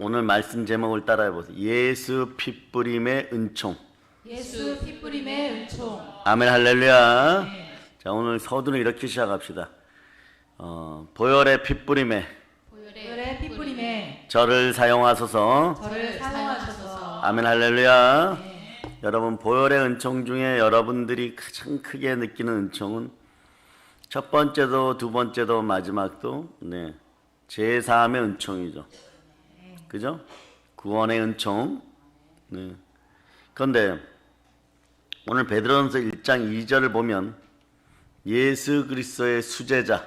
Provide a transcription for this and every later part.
오늘 말씀 제목을 따라해 보세요. 예수 핏뿌림의 은총. 예수 핏뿌림의 은총. 아멘 할렐루야. 네. 자, 오늘 서두는 이렇게 시작합시다. 보혈의 핏뿌림에 보혈의 핏뿌림에 저를 사용하소서. 저를 사용하소서. 아멘 할렐루야. 네. 여러분, 보혈의 은총 중에 여러분들이 가장 크게 느끼는 은총은 첫 번째도 두 번째도 마지막도 제사함의 은총이죠. 그죠? 구원의 은총. 그런데 오늘 베드로전서 1장 2절을 보면 예수 그리스도의 수제자,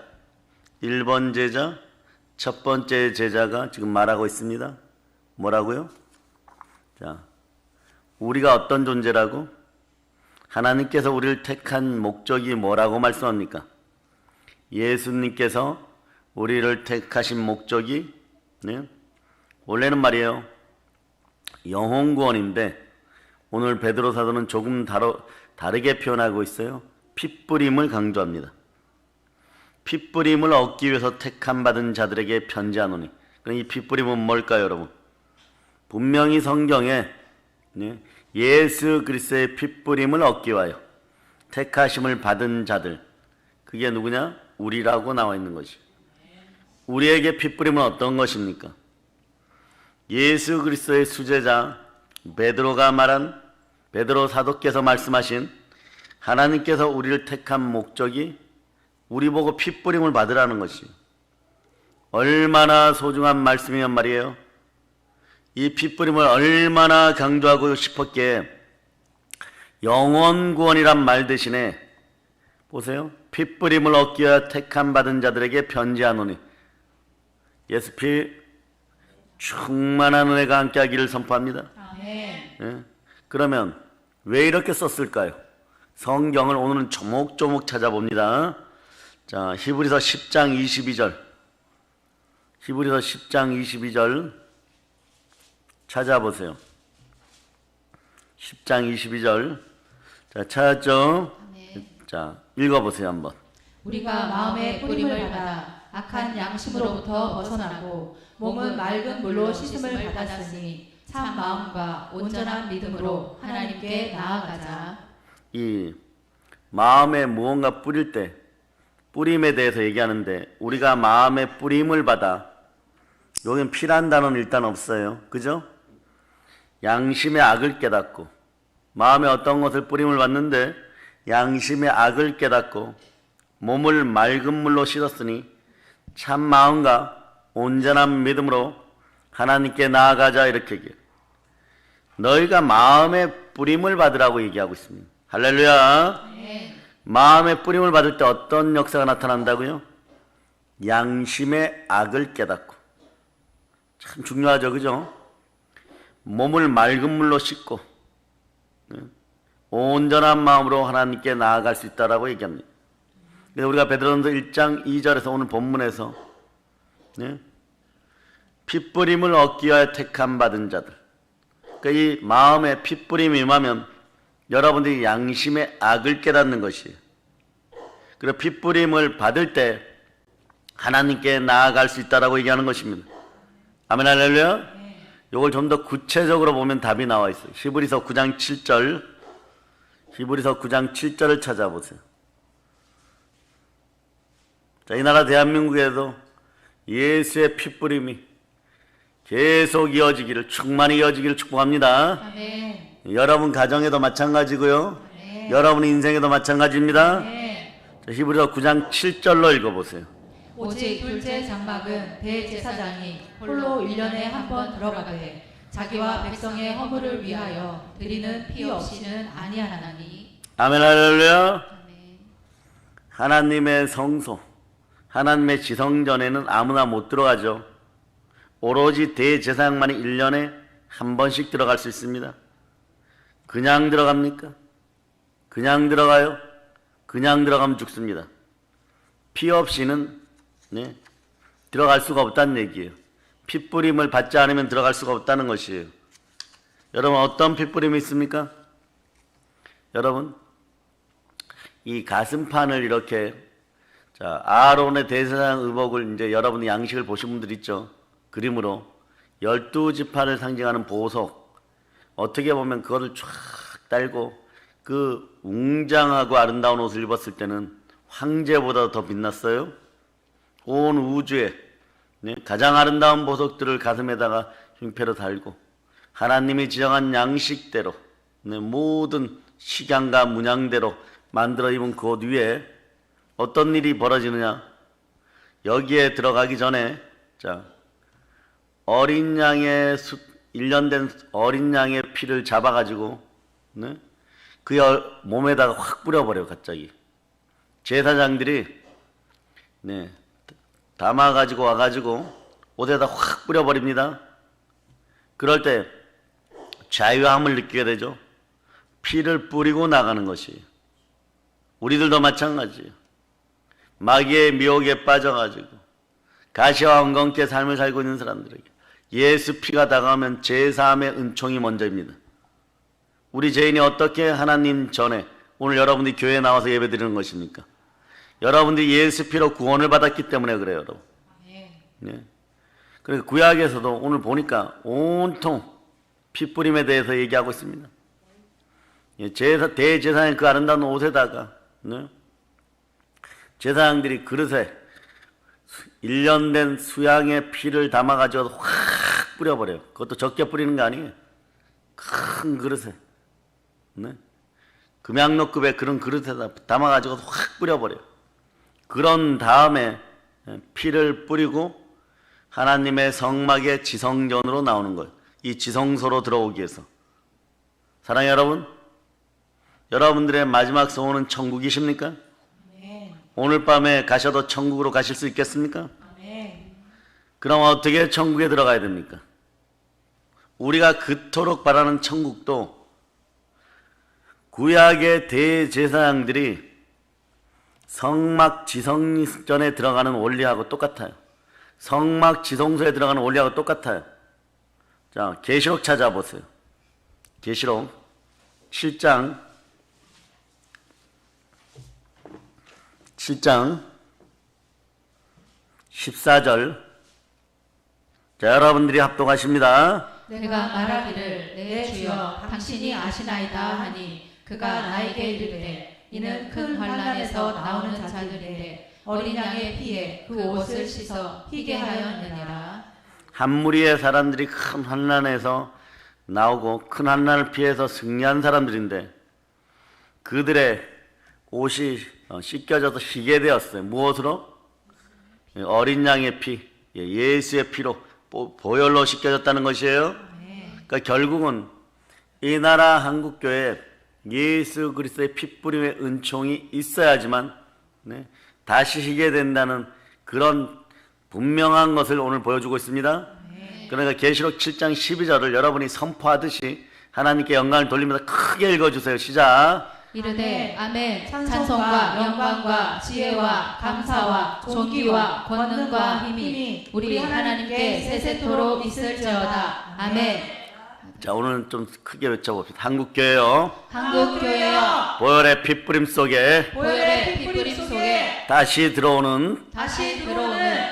1번 제자, 첫 번째 제자가 지금 말하고 있습니다. 뭐라고요? 자, 우리가 어떤 존재라고? 하나님께서 우리를 택한 목적이 뭐라고 말씀합니까? 예수님께서 우리를 택하신 목적이 원래는 말이에요, 영혼 구원인데 오늘 베드로 사도는 조금 다르게 표현하고 있어요. 핏뿌림을 강조합니다. 핏뿌림을 얻기 위해서 택함 받은 자들에게 편지하노니. 그럼 이 핏뿌림은 뭘까요, 여러분? 분명히 성경에 예수 그리스도의 핏뿌림을 얻기 위하여 택하심을 받은 자들, 그게 누구냐? 우리라고 나와 있는 것이. 우리에게 핏뿌림은 어떤 것입니까? 예수 그리스도의 수제자 베드로가 말한, 베드로 사도께서 말씀하신 하나님께서 우리를 택한 목적이 우리 보고 핏뿌림을 받으라는 것이 얼마나 소중한 말씀이란 말이에요. 이 핏뿌림을 얼마나 강조하고 싶었기에 영원 구원이란 말 대신에 보세요, 핏뿌림을 얻기 위하여 택함 받은 자들에게 편지하노니. 예수 피 충만한 은혜가 함께 하기를 선포합니다. 아멘. 그러면 왜 이렇게 썼을까요? 성경을 오늘은 조목조목 찾아봅니다. 자, 히브리서 10장 22절. 히브리서 10장 22절 찾아보세요. 10장 22절. 자, 찾았죠? 자, 읽어보세요 한번. 우리가 마음의 뿌림을 받아 악한 양심으로부터 벗어나고 몸은 맑은 물로 씻음을 받았으니 참 마음과 온전한 믿음으로 하나님께 나아가자. 이 마음에 무언가 뿌릴 때 뿌림에 대해서 얘기하는데, 우리가 마음에 뿌림을 받아, 여긴 피란 단어는 일단 없어요. 그죠? 양심의 악을 깨닫고, 마음에 어떤 것을 뿌림을 받는데 양심의 악을 깨닫고 몸을 맑은 물로 씻었으니 참 마음과 온전한 믿음으로 하나님께 나아가자, 이렇게 얘기해요. 너희가 마음의 뿌림을 받으라고 얘기하고 있습니다. 할렐루야. 네. 마음의 뿌림을 받을 때 어떤 역사가 나타난다고요? 양심의 악을 깨닫고. 참 중요하죠, 그죠? 몸을 맑은 물로 씻고 온전한 마음으로 하나님께 나아갈 수 있다라고 얘기합니다. 그래서 우리가 베드로전서 1장 2절에서 오늘 본문에서 핏뿌림을 얻기 위하여 택함 받은 자들, 그러니까 이 마음에 핏뿌림이 임하면 여러분들이 양심의 악을 깨닫는 것이에요. 그리고 핏뿌림을 받을 때 하나님께 나아갈 수 있다라고 얘기하는 것입니다. 아멘 할렐루야. 이걸 좀 더 구체적으로 보면 답이 나와 있어요. 히브리서 9장 7절. 히브리서 9장 7절을 찾아보세요. 자, 이 나라 대한민국에도 예수의 핏뿌림이 계속 이어지기를, 충만히 이어지기를 축복합니다. 아멘. 여러분 가정에도 마찬가지고요. 네. 여러분 인생에도 마찬가지입니다. 네. 자, 히브리서 9장 7절로 읽어보세요. 오직 둘째 장막은 대제사장이 홀로 1년에 한 번 들어가되 자기와 백성의 허물을 위하여 드리는 피 없이는 아니하나니. 아멘 할렐루야. 아멘. 하나님의 성소, 하나님의 지성전에는 아무나 못 들어가죠. 오로지 대제사장만이 1년에 한 번씩 들어갈 수 있습니다. 그냥 들어갑니까? 그냥 들어가요? 그냥 들어가면 죽습니다. 피 없이는 들어갈 수가 없다는 얘기예요. 핏뿌림을 받지 않으면 들어갈 수가 없다는 것이에요. 여러분, 어떤 핏뿌림이 있습니까? 여러분, 이 가슴판을 이렇게, 자, 아론의 대제사장 의복을 이제 여러분이 양식을 보신 분들 있죠? 그림으로 12지파를 상징하는 보석, 어떻게 보면 그거를 쫙 달고 그 웅장하고 아름다운 옷을 입었을 때는 황제보다 더 빛났어요. 온 우주에 가장 아름다운 보석들을 가슴에다가 흉패로 달고 하나님이 지정한 양식대로 모든 식양과 문양대로 만들어 입은 그 옷 위에 어떤 일이 벌어지느냐? 여기에 들어가기 전에 어린 양의 1년 된 어린 양의 피를 잡아가지고 그 몸에다가 확 뿌려버려요. 갑자기 제사장들이 담아가지고 와가지고 옷에다 확 뿌려버립니다. 그럴 때 자유함을 느끼게 되죠. 피를 뿌리고 나가는 것이. 우리들도 마찬가지예요. 마귀의 미혹에 빠져가지고 가시와 엉겅퀴 삶을 살고 있는 사람들에게 예수 피가 다가오면 제3의 은총이 먼저입니다. 우리 죄인이 어떻게 하나님 전에 오늘 여러분들이 교회에 나와서 예배 드리는 것입니까? 여러분들이 예수 피로 구원을 받았기 때문에 그래요, 여러분. 네. 그래서 구약에서도 오늘 보니까 온통 피뿌림에 대해서 얘기하고 있습니다. 대제사장의 그 아름다운 옷에다가 제사장들이 그릇에 1년 된 수양의 피를 담아가지고 확 뿌려버려요. 그것도 적게 뿌리는 거 아니에요. 큰 그릇에 금양로급의 그런 그릇에다 담아가지고 확 뿌려버려요. 그런 다음에 피를 뿌리고 하나님의 성막의 지성전으로 나오는 거예요. 이 지성소로 들어오기 위해서. 사랑하는 여러분, 여러분들의 마지막 소원은 천국이십니까? 네. 오늘 밤에 가셔도 천국으로 가실 수 있겠습니까? 네. 그럼 어떻게 천국에 들어가야 됩니까? 우리가 그토록 바라는 천국도 구약의 대제사장들이 성막 지성전에 들어가는 원리하고 똑같아요. 성막 지성소에 들어가는 원리하고 똑같아요. 자, 계시록 찾아보세요. 계시록 7장 14절. 자, 여러분들이 합독하십니다. 내가 말하기를 내 주여 당신이 아시나이다 하니 그가 나에게 이르되 이는 큰 환난에서 나오는 자들인데 어린 양의 피에 그 옷을 씻어 희게 하였느니라. 한 무리의 사람들이 큰 환난에서 나오고 큰 환난을 피해서 승리한 사람들인데 그들의 옷이 씻겨져서 희게 되었어요. 무엇으로? 어린 양의 피, 예수의 피로 보혈로 씻겨졌다는 것이에요. 그러니까 결국은 이 나라 한국교회에 예수 그리스도의 핏부림의 은총이 있어야지만 다시 희게 된다는 그런 분명한 것을 오늘 보여주고 있습니다. 그러니까 계시록 7장 12절을 여러분이 선포하듯이 하나님께 영광을 돌리면서 크게 읽어주세요. 시작. 이르되 아멘. 찬송과 영광과 지혜와 감사와 존귀와 권능과 힘이 우리 하나님께 세세토록 있을지어다. 아멘. 자, 오늘은 좀 크게 외쳐봅시다. 한국교회요. 한국교회여. 보혈의 핏부림 속에 보혈의 핏부림 속에 다시 들어오는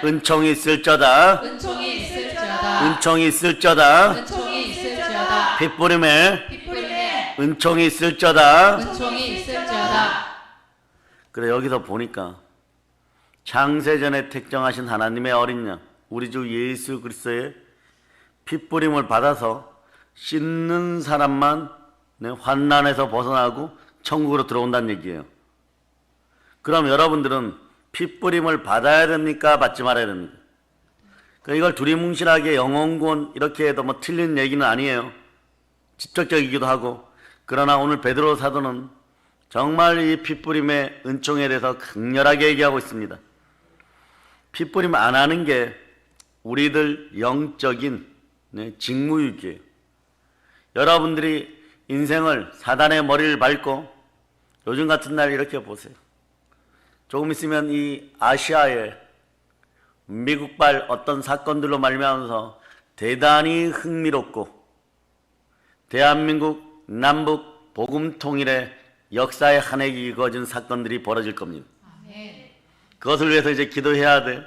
은총이 있을저다. 은총이 있을지어다. 은총이 있을저다. 은총이 있을지어다. 핏부림에 은총이 있을저다. 은총이 있을지어다. 그래, 여기서 보니까 창세전에 택정하신 하나님의 어린 양 우리 주 예수 그리스도의 핏부림을 받아서 씻는 사람만 환난에서 벗어나고 천국으로 들어온다는 얘기예요. 그럼 여러분들은 핏부림을 받아야 됩니까? 받지 말아야 됩니까? 그러니까 이걸 두리뭉실하게 영혼구원 이렇게 해도 뭐 틀린 얘기는 아니에요. 직접적이기도 하고. 그러나 오늘 베드로 사도는 정말 이 핏부림의 은총에 대해서 강렬하게 얘기하고 있습니다. 핏부림 안 하는 게 우리들 영적인 직무유기예요. 여러분들이 인생을 사단의 머리를 밟고 요즘 같은 날 이렇게 보세요. 조금 있으면 이 아시아에 미국발 어떤 사건들로 말미암아서 대단히 흥미롭고 대한민국 남북 복음 통일의 역사의 한 획이 이루어진 사건들이 벌어질 겁니다. 그것을 위해서 이제 기도해야 돼.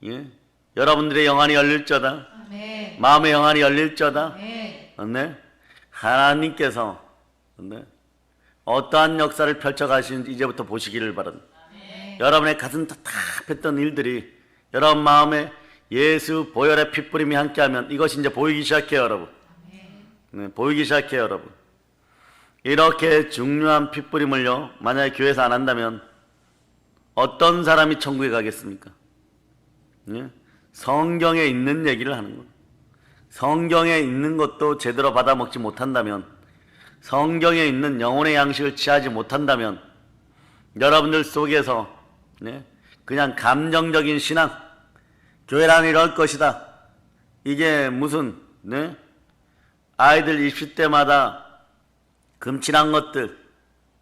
예? 여러분들의 영안이 열릴저다. 마음의 영안이 열릴저다. 네. 네. 하나님께서 네. 어떠한 역사를 펼쳐가시는지 이제부터 보시기를 바랍니다. 여러분의 가슴 답답했던 일들이 여러분 마음에 예수 보혈의 핏부림이 함께하면 이것이 이제 보이기 시작해요, 여러분. 네, 보이기 시작해요, 여러분. 이렇게 중요한 핏부림을요, 만약에 교회에서 안 한다면 어떤 사람이 천국에 가겠습니까? 네? 성경에 있는 얘기를 하는 거예요. 성경에 있는 것도 제대로 받아먹지 못한다면, 성경에 있는 영혼의 양식을 취하지 못한다면 여러분들 속에서 네? 그냥 감정적인 신앙, 교회란 이럴 것이다, 이게 무슨 네? 아이들 입시 때마다 금칠한 것들,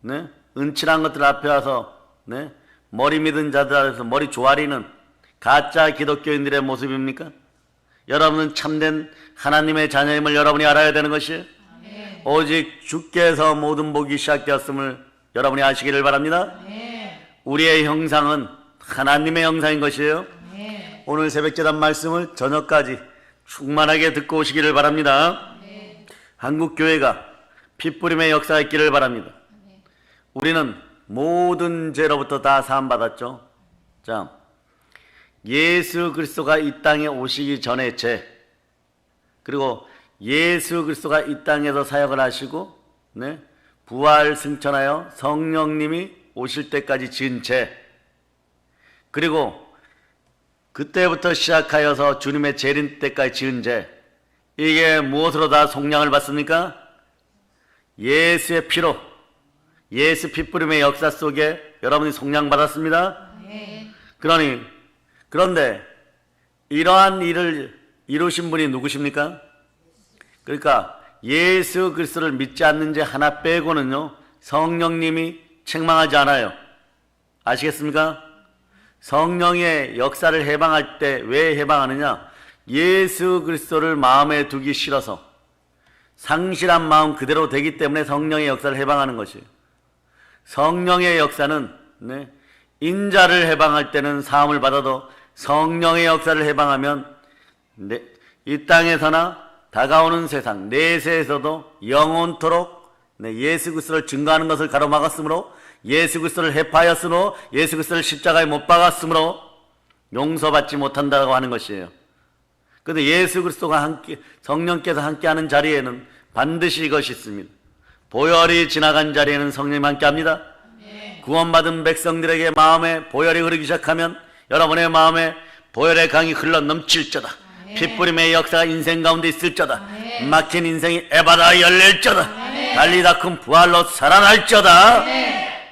네? 은칠한 것들 앞에 와서 네? 머리 믿은 자들 앞에서 머리 조아리는 가짜 기독교인들의 모습입니까? 여러분은 참된 하나님의 자녀임을 여러분이 알아야 되는 것이에요. 오직 주께서 모든 복이 시작되었음을 여러분이 아시기를 바랍니다. 우리의 형상은 하나님의 형상인 것이에요. 오늘 새벽제단 말씀을 저녁까지 충만하게 듣고 오시기를 바랍니다. 한국교회가 핏부림의 역사가 있기를 바랍니다. 우리는 모든 죄로부터 다 사함받았죠. 자, 예수 그리스도가 이 땅에 오시기 전에 죄, 그리고 예수 그리스도가 이 땅에서 사역을 하시고 네? 부활 승천하여 성령님이 오실 때까지 지은 죄, 그리고 그때부터 시작하여서 주님의 재림 때까지 지은 죄, 이게 무엇으로 다 속량을 받습니까? 예수의 피로, 예수 핏부림의 역사 속에 여러분이 속량받았습니다. 그런데 이러한 일을 이루신 분이 누구십니까? 그러니까 예수 그리스도를 믿지 않는 자 하나 빼고는요, 성령님이 책망하지 않아요. 아시겠습니까? 성령의 역사를 해방할 때 왜 해방하느냐? 예수 그리스도를 마음에 두기 싫어서 상실한 마음 그대로 되기 때문에 성령의 역사를 해방하는 것이에요. 성령의 역사는 네, 인자를 해방할 때는 사함을 받아도 성령의 역사를 해방하면 네, 이 땅에서나 다가오는 세상 내세에서도 영원토록 네, 예수 그리스도를 증거하는 것을 가로막았으므로, 예수 그리스도를 해파하였으므로, 예수 그리스도를 십자가에 못 박았으므로 용서받지 못한다고 하는 것이에요. 그런데 예수 그리스도가 함께, 성령께서 함께하는 자리에는 반드시 이것이 있습니다. 보혈이 지나간 자리에는 성령이 함께합니다. 구원받은 백성들에게 마음에 보혈이 흐르기 시작하면 여러분의 마음에 보혈의 강이 흘러 넘칠저다. 핏부림의 역사가 인생 가운데 있을저다. 막힌 인생이 에바다 열릴저다. 달리다 큰 부활로 살아날저다.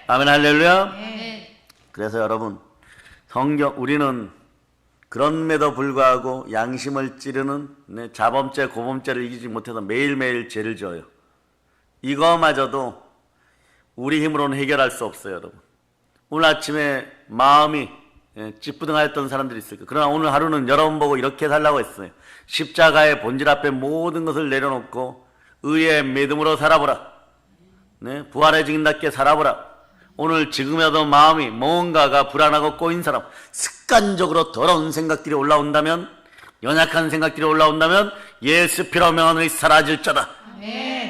아멘, 할렐루야. 그래서 여러분, 우리는 그럼에도 불구하고 양심을 찌르는 자범죄, 고범죄를 이기지 못해서 매일매일 죄를 지어요. 이거마저도 우리 힘으로는 해결할 수 없어요, 여러분. 오늘 아침에 마음이 찌뿌둥하였던 사람들이 있을 거예요. 그러나 오늘 하루는 여러분 보고 이렇게 살라고 했어요. 십자가의 본질 앞에 모든 것을 내려놓고 의의 믿음으로 살아보라. 네? 부활의 증인답게 살아보라. 오늘 지금이라도 마음이 뭔가가 불안하고 꼬인 사람, 습관적으로 더러운 생각들이 올라온다면, 연약한 생각들이 올라온다면 예수 피로 명하노니 사라질저다.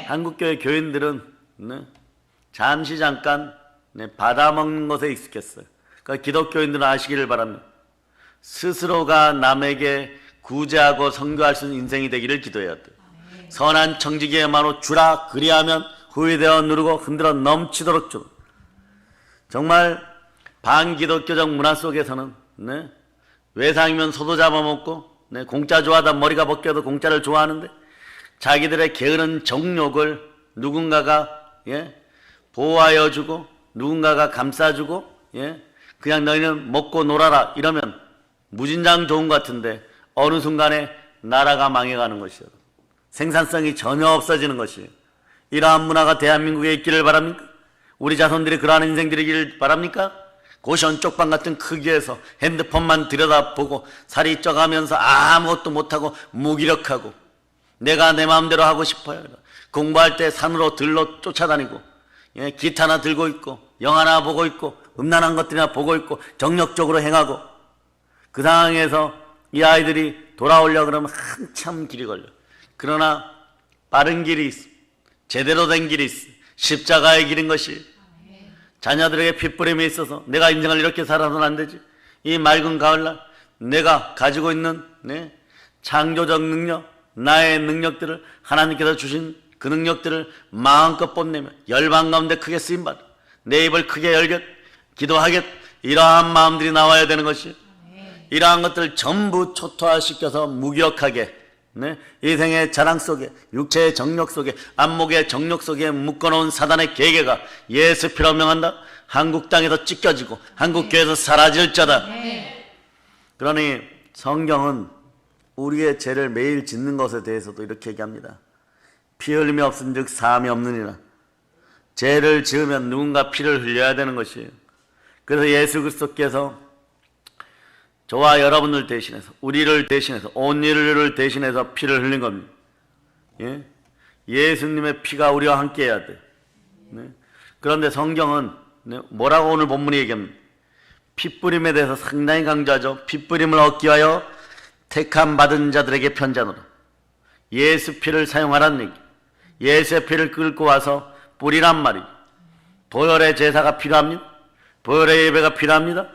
한국교회 교인들은 네? 잠깐 받아먹는 것에 익숙했어요. 그러니까 기독교인들은 아시기를 바랍니다. 스스로가 남에게 구제하고 선교할 수 있는 인생이 되기를 기도해야 돼요. 선한 청지기에만로 주라, 그리하면 후회되어 누르고 흔들어 넘치도록 주. 정말 반기독교적 문화 속에서는 네? 외상이면 소도 잡아먹고 네? 공짜 좋아하다 머리가 벗겨도 공짜를 좋아하는데, 자기들의 게으른 정욕을 누군가가 보호하여 주고 누군가가 감싸주고 그냥 너희는 먹고 놀아라 이러면 무진장 좋은 것 같은데 어느 순간에 나라가 망해가는 것이에요. 생산성이 전혀 없어지는 것이에요. 이러한 문화가 대한민국에 있기를 바랍니까? 우리 자손들이 그러한 인생들이기를 바랍니까? 고시원 쪽방 같은 크기에서 핸드폰만 들여다보고 살이 쪄가면서 아무것도 못하고 무기력하고 내가 내 마음대로 하고 싶어요. 공부할 때 산으로 들로 쫓아다니고 기타나 들고 있고 영화나 보고 있고 음란한 것들이나 보고 있고 정력적으로 행하고, 그 상황에서 이 아이들이 돌아오려고 그러면 한참 길이 걸려. 그러나 빠른 길이 있어. 제대로 된 길이 있어. 십자가의 길인 것이. 자녀들에게 핏부림이 있어서 내가 인생을 이렇게 살아서는 안 되지. 이 맑은 가을날 내가 가지고 있는 창조적 능력, 나의 능력들을 하나님께서 주신 그 능력들을 마음껏 뽐내며 열방 가운데 크게 쓰임받아 내 입을 크게 열겠, 기도하겠, 이러한 마음들이 나와야 되는 것이. 이러한 것들을 전부 초토화시켜서 무기력하게 이생의 자랑 속에, 육체의 정욕 속에, 안목의 정욕 속에 묶어놓은 사단의 계계가 예수 피로 명한다. 한국 땅에서 찢겨지고 한국 교회에서 사라질 자다. 그러니 성경은 우리의 죄를 매일 짓는 것에 대해서도 이렇게 얘기합니다. 피 흘림이 없은즉 사함이 없느니라. 죄를 지으면 누군가 피를 흘려야 되는 것이에요. 그래서 예수 그리스도께서 저와 여러분을 대신해서, 우리를 대신해서, 온 인류를 대신해서 피를 흘린 겁니다. 예? 예수님의 피가 우리와 함께 해야 돼. 그런데 성경은 뭐라고 오늘 본문이 얘기합니다. 핏부림에 대해서 상당히 강조하죠. 핏부림을 얻기 위하여 택함 받은 자들에게 편지하노라. 예수 피를 사용하라는 얘기. 예수의 피를 끌고 와서 뿌리란 말이. 보혈의 제사가 필요합니다. 보혈의 예배가 필요합니다.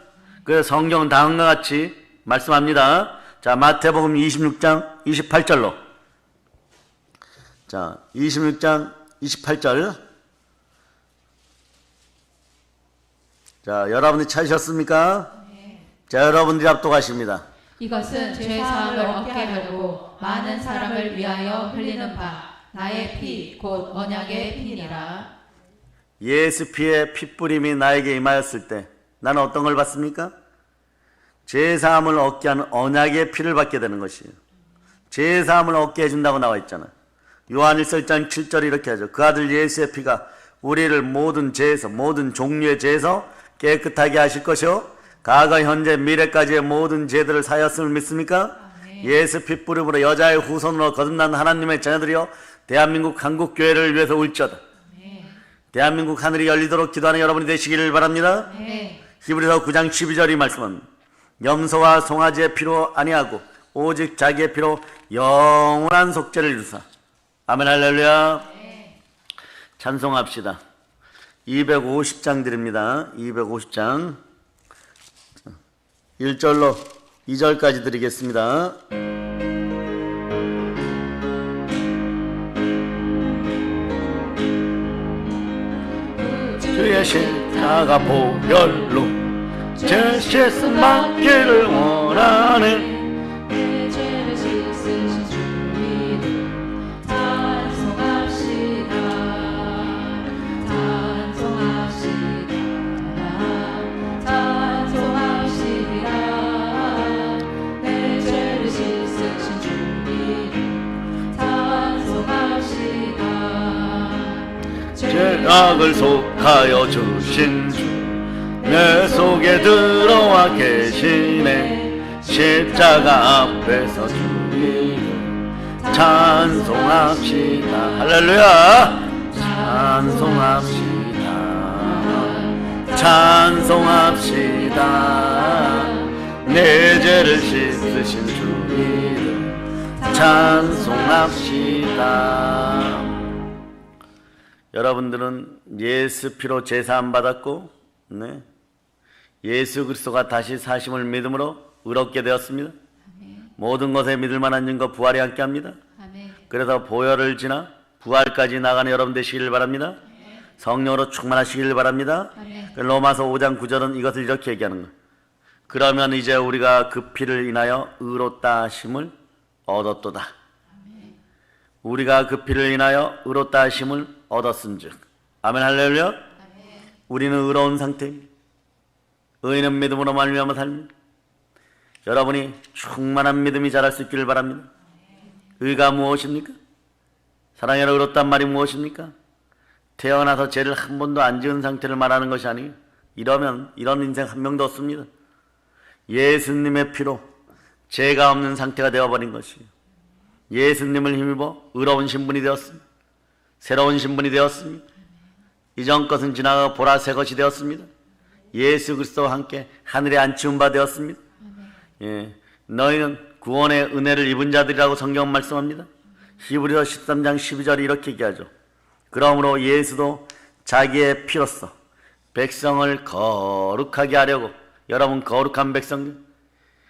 그래서 성경은 다음과 같이 말씀합니다. 자, 마태복음 26장 28절로. 자, 26장 28절. 자, 여러분들이 찾으셨습니까? 자, 여러분들이 압도하십니다. 이것은 죄 사함을 얻게 하려고 많은 사람을 위하여 흘리는 바 나의 피 곧 언약의 피니라. 예수 피의 핏부림이 나에게 임하였을 때 나는 어떤 걸 받습니까? 죄사함을 얻게 하는 언약의 피를 받게 되는 것이에요. 죄사함을 얻게 해준다고 나와 있잖아요. 요한 1장 7절이 이렇게 하죠. 그 아들 예수의 피가 우리를 모든 죄에서, 모든 종류의 죄에서 깨끗하게 하실 것이요 과거 현재 미래까지의 모든 죄들을 사하였음을 믿습니까? 예수 핏부림으로 여자의 후손으로 거듭난 하나님의 자녀들이여 대한민국 한국교회를 위해서 울지어다. 대한민국 하늘이 열리도록 기도하는 여러분이 되시기를 바랍니다. 히브리서 9장 12절이 말씀합니다. 염소와 송아지의 피로 아니하고 오직 자기의 피로 영원한 속죄를 이루사. 아멘 할렐루야. 찬송합시다. 250장 드립니다. 250장 1절로 2절까지 드리겠습니다. 주의 십자가 보혈로 제 씻음 받기를 원하네. 내 죄를 씻으신 주 이름 찬송합시다. 찬송합시다. 찬송합시다. 내 죄를 씻으신 주 이름 찬송합시다. 죄악을 속하여 주신 주 내 속에 들어와 계시네. 십자가 앞에서 주 이름 찬송합시다. 할렐루야. 찬송합시다. 찬송합시다. 내 죄를 씻으신 주 이름 찬송합시다. 여러분들은 예수 피로 제사함 받았고 예수 그리스도가 다시 사심을 믿음으로 의롭게 되었습니다. 아멘. 모든 것에 믿을 만한 증거 부활이 함께합니다. 아멘. 그래서 보혈을 지나 부활까지 나가는 여러분 되시기를 바랍니다. 아멘. 성령으로 충만하시기를 바랍니다. 로마서 5장 9절은 이것을 이렇게 얘기하는 거예요. 그러면 이제 우리가 그 피를 인하여 의롭다 하심을 얻었도다. 아멘. 우리가 그 피를 인하여 의롭다 하심을 얻었은즉. 아멘 할렐루야. 아멘. 우리는 의로운 상태입니다. 의인은 믿음으로 말미암아 삽니다. 여러분이 충만한 믿음이 자랄 수 있기를 바랍니다. 의가 무엇입니까? 사랑하여 의롭단 말이 무엇입니까? 태어나서 죄를 한 번도 안 지은 상태를 말하는 것이 아니에요. 이러면 이런 인생 한 명도 없습니다. 예수님의 피로 죄가 없는 상태가 되어버린 것이에요. 예수님을 힘입어 의로운 신분이 되었습니다. 새로운 신분이 되었습니다. 이전 것은 지나가 보라 새 것이 되었습니다. 예수 그리스도와 함께 하늘에 안치운 바 되었습니다. 예, 너희는 구원의 은혜를 입은 자들이라고 성경은 말씀합니다. 히브리서 13장 12절이 이렇게 얘기하죠. 그러므로 예수도 자기의 피로써 백성을 거룩하게 하려고, 여러분 거룩한 백성들,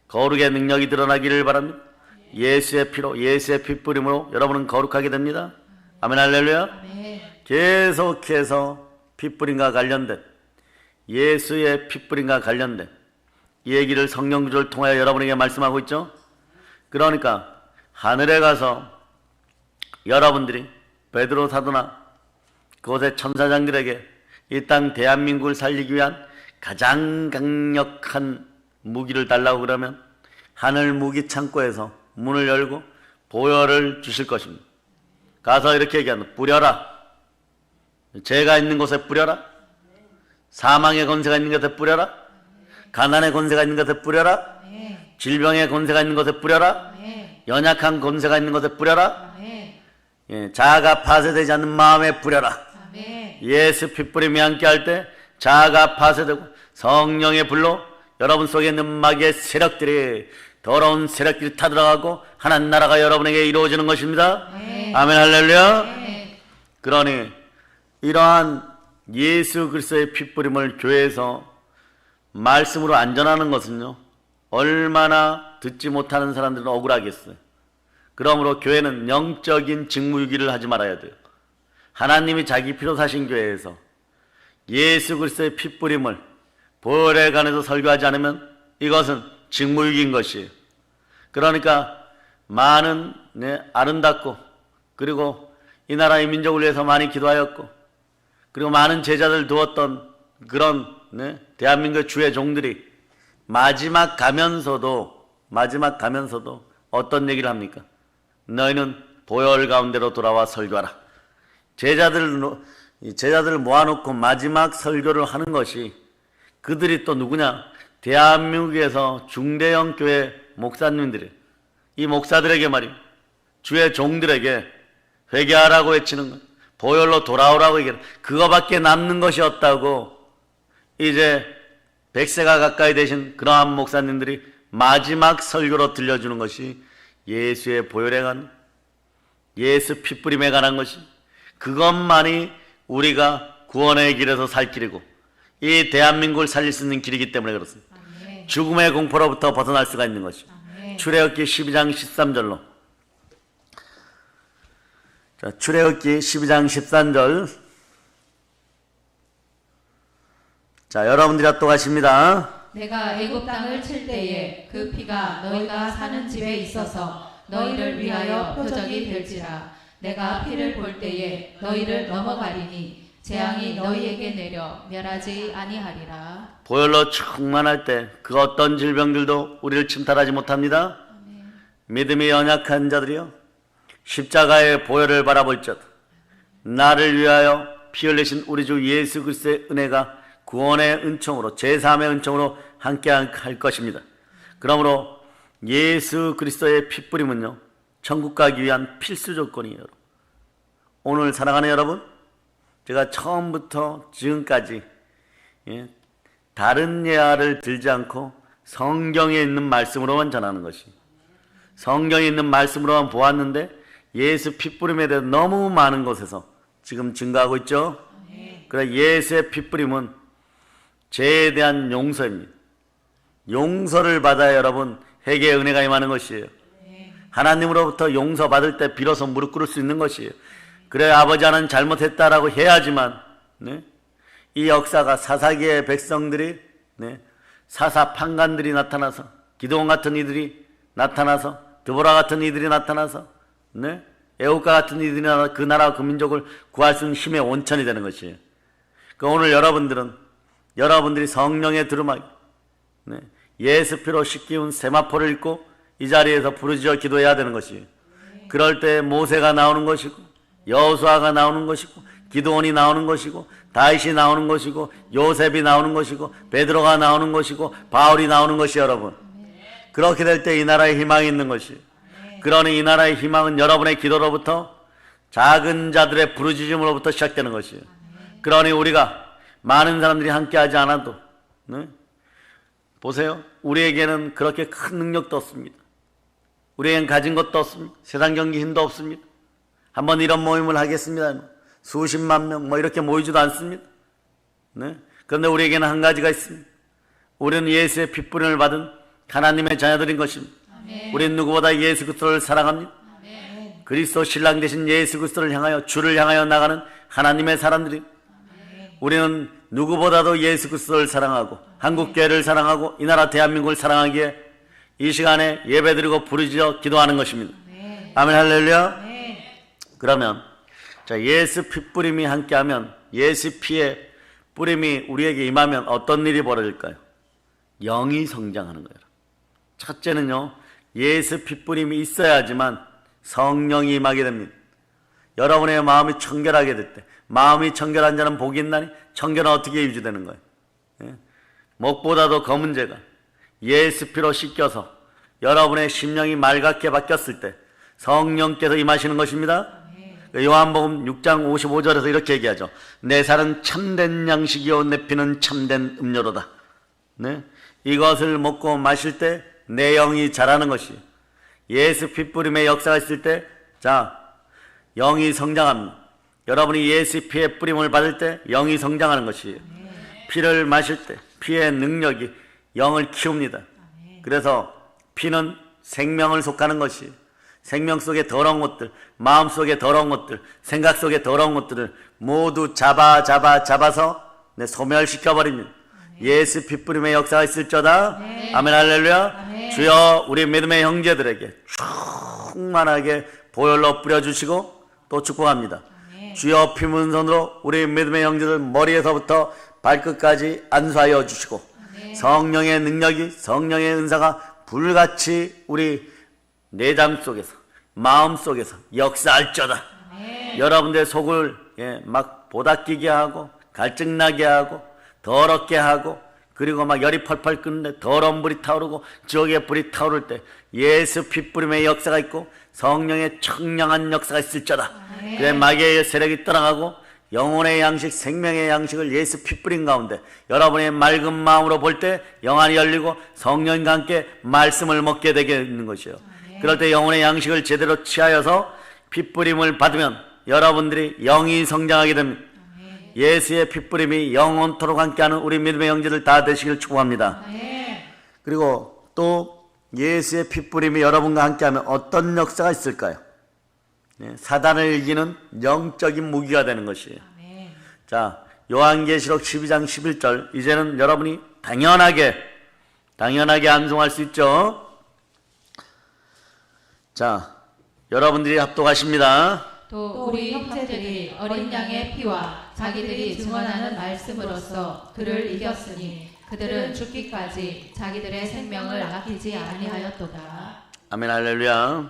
거룩의 능력이 드러나기를 바랍니다. 예수의 피로, 예수의 핏뿌림으로 여러분은 거룩하게 됩니다. 아멘 할렐루야. 계속해서 핏뿌림과 관련된, 예수의 핏뿌림과 관련된 이 얘기를 성령 구조를 통하여 여러분에게 말씀하고 있죠. 그러니까 하늘에 가서 여러분들이 베드로 사도나 그곳의 천사장들에게 이 땅 대한민국을 살리기 위한 가장 강력한 무기를 달라고 그러면 하늘 무기 창고에서 문을 열고 보혈을 주실 것입니다. 가서 이렇게 얘기합니다. 뿌려라. 죄가 있는 곳에 뿌려라. 사망의 권세가 있는 곳에 뿌려라. 가난의 권세가 있는 곳에 뿌려라. 질병의 권세가 있는 곳에 뿌려라. 연약한 권세가 있는 곳에 뿌려라. 자아가 파쇄되지 않는 마음에 뿌려라. 예수 핏뿌림이 함께할 때 자아가 파쇄되고 성령의 불로 여러분 속에 있는 마귀의 세력들이, 더러운 세력들이 타들어가고 하나님 나라가 여러분에게 이루어지는 것입니다. 아멘 할렐루야. 그러니 이러한 예수 그리스도의 핏뿌림을 교회에서 말씀으로 안전하는 것은요, 얼마나 듣지 못하는 사람들은 억울하겠어요. 그러므로 교회는 영적인 직무유기를 하지 말아야 돼요. 하나님이 자기 피로 사신 교회에서 예수 그리스도의 핏뿌림을 보혈에 관해서 설교하지 않으면 이것은 직무유기인 것이에요. 그러니까 많은 아름답고, 그리고 이 나라의 민족을 위해서 많이 기도하였고, 그리고 많은 제자들 두었던 그런 대한민국 주의 종들이 마지막 가면서도 어떤 얘기를 합니까? 너희는 보혈 가운데로 돌아와 설교하라. 제자들을 모아놓고 마지막 설교를 하는 것이, 그들이 또 누구냐? 대한민국에서 중대형 교회 목사님들이, 이 목사들에게 말이에요, 주의 종들에게 회개하라고 외치는 것, 보혈로 돌아오라고 얘기하는, 그거밖에 남는 것이 없다고 이제 100세가 가까이 되신 그러한 목사님들이 마지막 설교로 들려주는 것이 예수의 보혈에 관한, 예수 핏뿌림에 관한 것이, 그것만이 우리가 구원의 길에서 살 길이고 이 대한민국을 살릴 수 있는 길이기 때문에 그렇습니다. 아멘. 죽음의 공포로부터 벗어날 수가 있는 것이죠. 출애굽기 12장 13절로, 자, 출애굽기 12장 13절, 자, 여러분들이 합독하십니다. 내가 애굽 땅을 칠 때에 그 피가 너희가 사는 집에 있어서 너희를 위하여 표적이 될지라. 내가 피를 볼 때에 너희를 넘어가리니 재앙이 너희에게 내려 멸하지 아니하리라. 보혈로 충만할 때 그 어떤 질병들도 우리를 침탈하지 못합니다. 아멘. 믿음이 연약한 자들이요, 십자가의 보혈을 바라볼지어다. 나를 위하여 피 흘리신 우리 주 예수 그리스도의 은혜가 구원의 은총으로, 제3의 은총으로 함께 할 것입니다. 그러므로 예수 그리스도의 핏뿌림은요, 천국 가기 위한 필수 조건이에요. 오늘 사랑하는 여러분, 제가 처음부터 지금까지 다른 예화를 들지 않고 성경에 있는 말씀으로만 전하는 것이, 성경에 있는 말씀으로만 보았는데 예수 핏뿌림에 대해서 너무 많은 곳에서 지금 증거하고 있죠. 그래서 예수의 핏뿌림은 죄에 대한 용서입니다. 용서를 받아야 여러분 회개의 은혜가 임하는 것이에요. 하나님으로부터 용서받을 때 비로소 무릎 꿇을 수 있는 것이에요. 그래, 아버지 하나님 잘못했다라고 해야지만, 이 역사가, 사사기의 백성들이, 사사 판관들이 나타나서, 기드온 같은 이들이 나타나서, 드보라 같은 이들이 나타나서, 애국가 같은 이들이 나타나서 그 나라와 그 민족을 구할 수 있는 힘의 원천이 되는 것이에요. 그러니까 오늘 여러분들이 성령의 두루마기, 예수 피로 씻기운 세마포를 입고 이 자리에서 부르짖어 기도해야 되는 것이에요. 그럴 때 모세가 나오는 것이고, 여호수아가 나오는 것이고, 기드온이 나오는 것이고, 다윗이 나오는 것이고, 요셉이 나오는 것이고, 베드로가 나오는 것이고, 바울이 나오는 것이 여러분. 그렇게 될 때 이 나라에 희망이 있는 것이에요. 그러니 이 나라의 희망은 여러분의 기도로부터, 작은 자들의 부르짖음으로부터 시작되는 것이에요. 그러니 우리가 많은 사람들이 함께하지 않아도, 보세요. 우리에게는 그렇게 큰 능력도 없습니다. 우리에겐 가진 것도 없습니다. 세상 경기 힘도 없습니다. 한번 이런 모임을 하겠습니다. 수십만 명 이렇게 모이지도 않습니다. 네? 그런데 우리에게는 한 가지가 있습니다. 우리는 예수의 핏부림을 받은 하나님의 자녀들인 것입니다. 우리는 누구보다 예수 그리스도를 사랑합니다. 그리스도 신랑 되신 예수 그리스도를 향하여 주를 향하여 나가는 하나님의 사람들입니다. 우리는 누구보다도 예수 그리스도를 사랑하고 한국교회를 사랑하고 이 나라 대한민국을 사랑하기에 이 시간에 예배드리고 부르짖어 기도하는 것입니다. 아멘 할렐루야. 그러면 자, 예수 핏부림이 함께하면, 예수 피의 뿌림이 우리에게 임하면 어떤 일이 벌어질까요? 영이 성장하는 거예요. 첫째는요, 예수 핏부림이 있어야지만 성령이 임하게 됩니다. 여러분의 마음이 청결하게 될 때, 마음이 청결한 자는 복이 있나니 청결은 어떻게 유지되는 거예요? 예? 목보다도 검은 재가 예수 피로 씻겨서 여러분의 심령이 맑게 바뀌었을 때 성령께서 임하시는 것입니다. 요한복음 6장 55절에서 이렇게 얘기하죠. 내 살은 참된 양식이요 내 피는 참된 음료로다. 네? 이것을 먹고 마실 때 내 영이 자라는 것이에요. 예수 핏부림의 역사가 있을 때, 자, 영이 성장합니다. 여러분이 예수 피의 뿌림을 받을 때 영이 성장하는 것이에요. 피를 마실 때 피의 능력이 영을 키웁니다. 그래서 피는 생명을 속하는 것이에요. 생명 속에 더러운 것들, 마음 속에 더러운 것들, 생각 속에 더러운 것들을 모두 잡아서 소멸시켜버립니다. 예수 핏부림의 역사가 있을저다. 아멘 할렐루야. 주여 우리 믿음의 형제들에게 충만하게 보혈로 뿌려주시고 또 축복합니다. 주여 피문선으로 우리 믿음의 형제들 머리에서부터 발끝까지 안수하여 주시고 성령의 능력이, 성령의 은사가 불같이 우리 내장 속에서, 마음 속에서 역사할저다. 여러분들의 속을 막 보닥기게 하고 갈증나게 하고 더럽게 하고 그리고 막 열이 펄펄 끓는데 더러운 불이 타오르고 지옥의 불이 타오를 때 예수 핏부림의 역사가 있고 성령의 청량한 역사가 있을저다. 그래 마귀의 세력이 떠나가고 영혼의 양식, 생명의 양식을 예수 핏부림 가운데 여러분의 맑은 마음으로 볼 때 영안이 열리고 성령과 함께 말씀을 먹게 되게 있는 것이요. 그럴 때 영혼의 양식을 제대로 취하여서 핏부림을 받으면 여러분들이 영이 성장하게 됩니다. 예수의 핏부림이 영원토록 함께하는 우리 믿음의 형제들 다 되시길 축복합니다. 그리고 또 예수의 핏부림이 여러분과 함께하면 어떤 역사가 있을까요? 사단을 이기는 영적인 무기가 되는 것이에요. 자, 요한계시록 12장 11절 이제는 여러분이 당연하게 암송할 수 있죠. 자, 여러분들이 합독하십니다. 또 우리 형제들이 어린 양의 피와 자기들이 증언하는 말씀으로써 그를 이겼으니 그들은 죽기까지 자기들의 생명을 아끼지 아니하였도다. 아멘 할렐루야.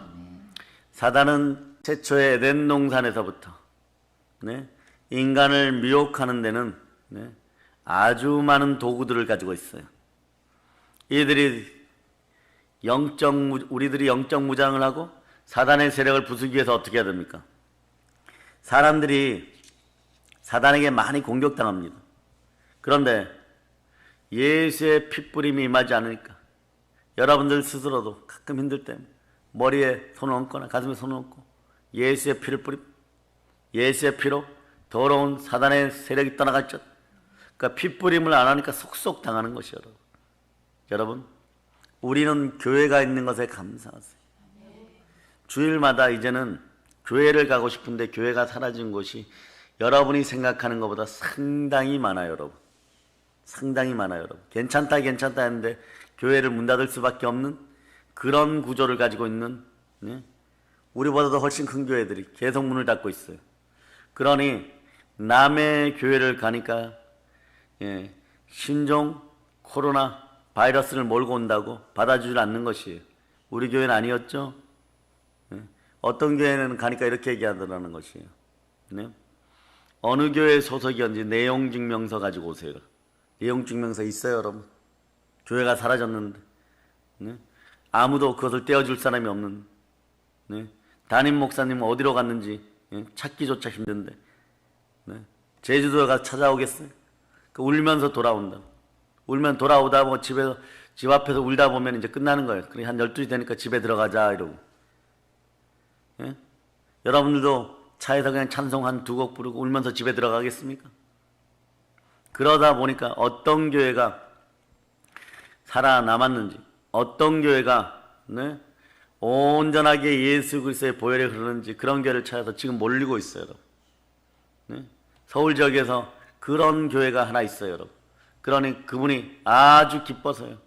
사단은 최초의 에덴 동산에서부터 인간을 미혹하는 데는 아주 많은 도구들을 가지고 있어요. 우리들이 영적 무장을 하고 사단의 세력을 부수기 위해서 어떻게 해야 됩니까? 사람들이 사단에게 많이 공격당합니다. 그런데 예수의 핏부림이 임하지 않으니까 여러분들 스스로도 가끔 힘들 때 머리에 손을 얹거나 가슴에 손을 얹고 예수의 피를 뿌립, 예수의 피로 더러운 사단의 세력이 떠나갔죠. 그러니까 핏부림을 안 하니까 속속 당하는 것이요. 여러분, 우리는 교회가 있는 것에 감사하세요. 주일마다 이제는 교회를 가고 싶은데 교회가 사라진 곳이 여러분이 생각하는 것보다 상당히 많아요, 여러분. 상당히 많아요, 여러분. 괜찮다 했는데 교회를 문 닫을 수밖에 없는 그런 구조를 가지고 있는 우리보다도 훨씬 큰 교회들이 계속 문을 닫고 있어요. 그러니 남의 교회를 가니까 신종 코로나 바이러스를 몰고 온다고 받아주지 않는 것이에요. 우리 교회는 아니었죠. 어떤 교회는 가니까 이렇게 얘기하더라는 것이에요. 어느 교회 소속이었는지 내용증명서 가지고 오세요. 내용증명서 있어요, 여러분. 교회가 사라졌는데 아무도 그것을 떼어줄 사람이 없는 담임 목사님은 어디로 갔는지 찾기조차 힘든데 제주도에 가서 찾아오겠어요? 울면서 돌아온다. 울면 돌아오다 보고 집에서 집 앞에서 울다 보면 이제 끝나는 거예요. 그래 한 12시 되니까 집에 들어가자 이러고. 예? 여러분들도 차에서 그냥 찬송 한 2곡 부르고 울면서 집에 들어가겠습니까? 그러다 보니까 어떤 교회가 살아남았는지, 어떤 교회가 네? 온전하게 예수 그리스도의 보혈이 흐르는지 그런 교회를 찾아서 지금 몰리고 있어요, 여러분. 네? 서울 지역에서 그런 교회가 하나 있어요, 여러분. 그러니 그분이 아주 기뻐서요,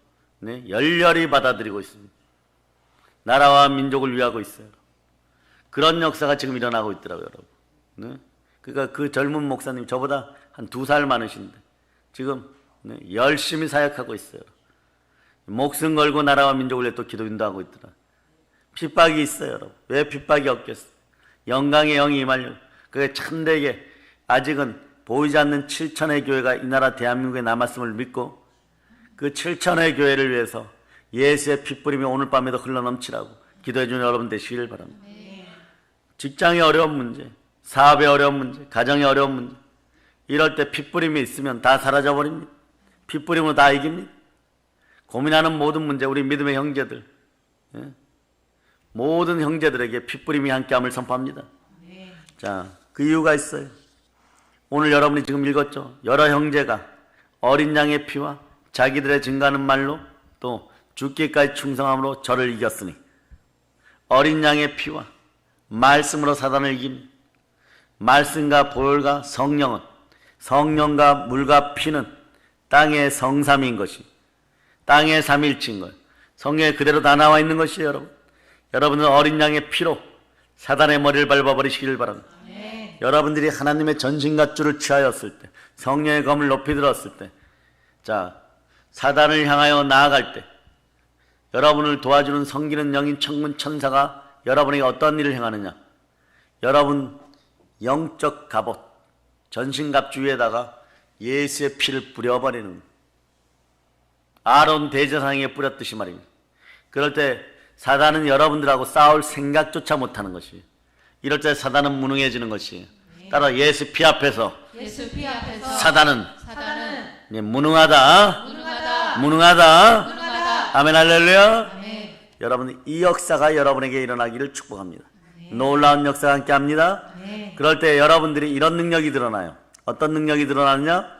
네? 열렬히 받아들이고 있습니다. 나라와 민족을 위하고 있어요. 그런 역사가 지금 일어나고 있더라고요, 여러분. 네? 그러니까 그 젊은 목사님 저보다 한 2살 많으신데 지금 네? 열심히 사역하고 있어요. 목숨 걸고 나라와 민족을 위해 또 기도 인도하고 있더라. 핍박이 있어요, 여러분. 왜 핍박이 없겠어? 영광의 영이 임하려. 그게 참되게 아직은 보이지 않는 7천의 교회가 이 나라 대한민국에 남았음을 믿고 그 7천의 교회를 위해서 예수의 핏부림이 오늘 밤에도 흘러넘치라고 기도해 주는 여러분 되시길 바랍니다. 직장의 어려운 문제, 사업의 어려운 문제, 가정의 어려운 문제, 이럴 때 핏부림이 있으면 다 사라져버립니다. 핏부림으로 다 이깁니다. 고민하는 모든 문제, 우리 믿음의 형제들, 예? 모든 형제들에게 핏부림이 함께함을 선포합니다. 자, 그 이유가 있어요. 오늘 여러분이 지금 읽었죠. 여러 형제가 어린 양의 피와 자기들의 증거하는 말로 또 죽기까지 충성함으로 저를 이겼으니, 어린 양의 피와 말씀으로 사단을 이깁니다. 말씀과 보혈과 성령은, 성령과 물과 피는 땅의 성삼인 것이, 땅의 삼일치인 것, 성경에 그대로 다 나와 있는 것이에요, 여러분. 여러분은 어린 양의 피로 사단의 머리를 밟아버리시길 바랍니다. 여러분들이 하나님의 전신갑주를 취하였을 때, 성령의 검을 높이 들었을 때, 자, 사단을 향하여 나아갈 때 여러분을 도와주는 섬기는 영인 천군 천사가 여러분에게 어떤 일을 행하느냐? 여러분 영적 갑옷, 전신갑주 위에다가 예수의 피를 뿌려버리는, 아론 대제사장에게 뿌렸듯이 말입니다. 그럴 때 사단은 여러분들하고 싸울 생각조차 못하는 것이에요. 이럴 때 사단은 무능해지는 것이에요. 따라 예수 피 앞에서 사단은 무능하다. 아멘, 할렐루야. 여러분, 이 역사가 여러분에게 일어나기를 축복합니다. 놀라운 역사가 함께합니다. 그럴 때 여러분들이 이런 능력이 드러나요. 어떤 능력이 드러나느냐?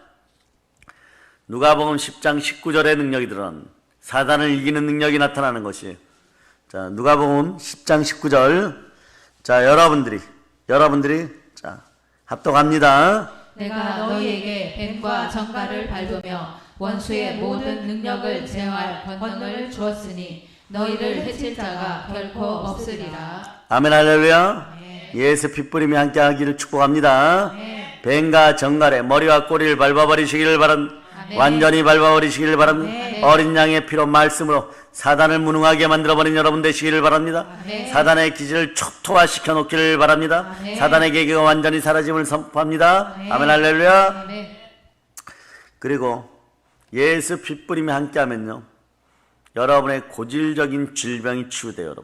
누가복음 10장 19절의 능력이 드러납니다. 사단을 이기는 능력이 나타나는 것이에요. 자, 누가복음 10장 19절. 자, 여러분들이 자, 합독합니다. 내가 너희에게 뱀과 정갈을 밟으며 원수의 모든 능력을 제어할 권능을 주었으니 너희를 해칠 자가 결코 없으리라. 아멘, 할렐루야. 예수 핏부림이 함께하기를 축복합니다. 뱀과 정갈의 머리와 꼬리를 밟아버리시기를 바랍니다. 완전히 밟아버리시기를 바랍니다. 어린 양의 피로 말씀으로 사단을 무능하게 만들어버린 여러분 되시기를 바랍니다. 사단의 기질을 초토화시켜 놓기를 바랍니다. 사단의 계기가 완전히 사라짐을 선포합니다. 아멘, 할렐루야. 그리고 예수 핏부림이 함께하면요, 여러분의 고질적인 질병이 치유돼요.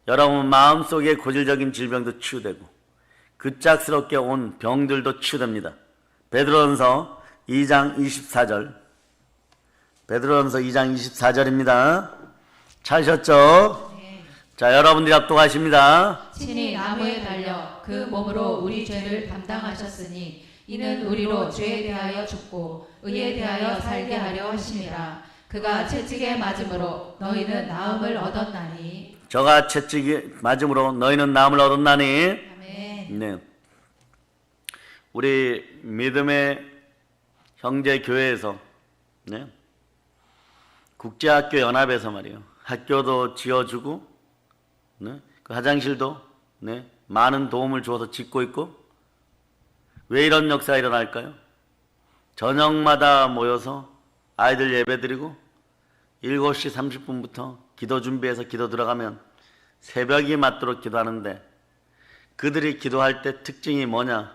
여러분 마음속의 고질적인 질병도 치유되고 급작스럽게 온 병들도 치유됩니다. 베드로전서 2장 24절. 베드로전서 2장 24절입니다. 찾으셨죠? 자, 여러분들이 합독하십니다. 친히 나무에 달려 그 몸으로 우리 죄를 담당하셨으니 이는 우리로 죄에 대하여 죽고 의에 대하여 살게 하려 하심이라. 그가 채찍에 맞음으로 너희는 나음을 얻었나니. 저가 채찍에 맞음으로 너희는 나음을 얻었나니. 아멘. 네. 우리 믿음의 형제 교회에서, 네, 국제학교 연합에서 말이에요, 학교도 지어주고, 네, 그 화장실도, 네, 많은 도움을 주어서 짓고 있고. 왜 이런 역사가 일어날까요? 저녁마다 모여서 아이들 예배드리고 7시 30분부터 기도 준비해서 기도 들어가면 새벽이 맞도록 기도하는데, 그들이 기도할 때 특징이 뭐냐?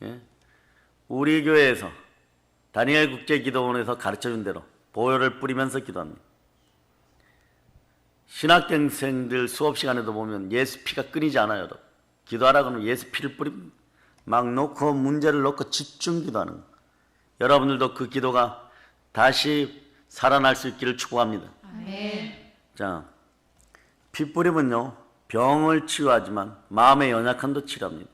예? 우리 교회에서 다니엘 국제기도원에서 가르쳐준 대로 보혈을 뿌리면서 기도합니다. 신학생들 수업 시간에도 보면 예수 피가 끊이지 않아요. 여러분. 기도하라고 하면 예수 피를 뿌립니다. 막 놓고 문제를 놓고 집중 기도하는 거예요. 여러분들도 그 기도가 다시 살아날 수 있기를 축복합니다. 아멘. 자, 피 뿌림은요, 병을 치유하지만 마음의 연약함도 치료합니다.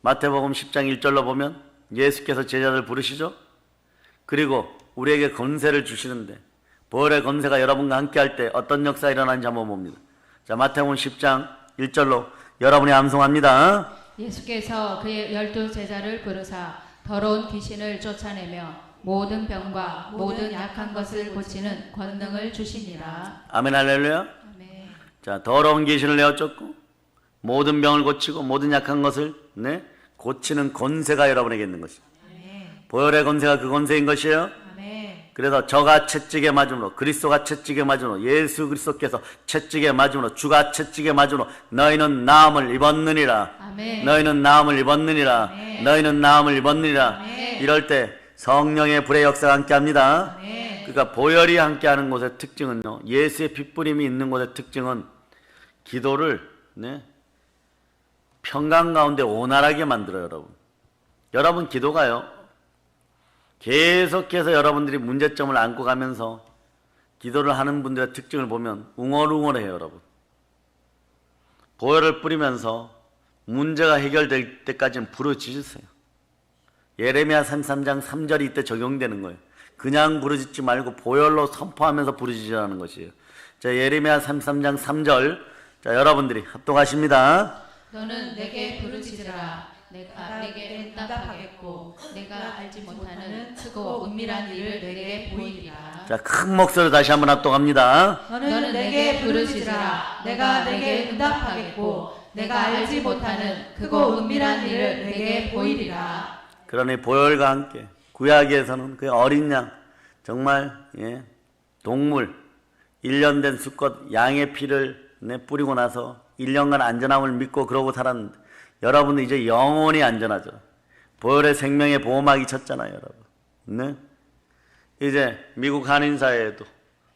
마태복음 10장 1절로 보면 예수께서 제자들 부르시죠. 그리고 우리에게 권세를 주시는데 보혈의 권세가 여러분과 함께 할 때 어떤 역사가 일어나는지 한번 봅니다. 자, 마태복음 10장 1절로 여러분이 암송합니다. 예수께서 그의 12 제자를 부르사 더러운 귀신을 쫓아내며 모든 병과 모든 약한 것을 고치는 권능을 주시니라. 아멘 할렐루야. 아멘. 자, 더러운 귀신을 내어쫓고 모든 병을 고치고 모든 약한 것을 고치는 권세가 여러분에게 있는 것입니다. 아멘. 보혈의 권세가 그 권세인 것이에요. 아멘. 그래서 저가 채찍에 맞음으로, 그리스도가 채찍에 맞음으로, 예수 그리스도께서 채찍에 맞음으로, 주가 채찍에 맞음으로 너희는 나음을 입었느니라. 아멘. 너희는 나음을 입었느니라. 아멘. 너희는 나음을 입었느니라. 아멘. 이럴 때 성령의 불의 역사가 함께합니다. 아멘. 그러니까 보혈이 함께하는 곳의 특징은요, 예수의 핏뿌림이 있는 곳의 특징은 기도를 평강 가운데 온활하게 만들어요. 여러분 기도가요, 계속해서 여러분들이 문제점을 안고 가면서 기도를 하는 분들의 특징을 보면 웅얼웅얼해요. 여러분, 보혈을 뿌리면서 문제가 해결될 때까지는 부르짖으세요. 예레미야 33장 3절이 이때 적용되는 거예요. 그냥 부르짖지 말고 보혈로 선포하면서 부르짖으라는 것이에요. 자, 예레미야 33장 3절, 자, 여러분들이 합독하십니다. 너는 내게 부르짖으라. 내가 내게 응답하겠고 내가 알지 못하는 크고 은밀한 일을 내게 보이리라. 자, 큰 목소리로 다시 한번 합독합니다. 너는 내게 부르짖으라. 내가 내게 응답하겠고 내가 알지 못하는 크고 은밀한 일을 내게 보이리라. 그러니 보혈과 함께 구약에서는 그 어린 양, 정말 동물 1년 된 수컷 양의 피를 뿌리고 나서 1년간 안전함을 믿고 그러고 살았는데, 여러분은 이제 영원히 안전하죠. 보혈의 생명의 보호막이 쳤잖아요, 여러분. 이제 미국 한인사회에도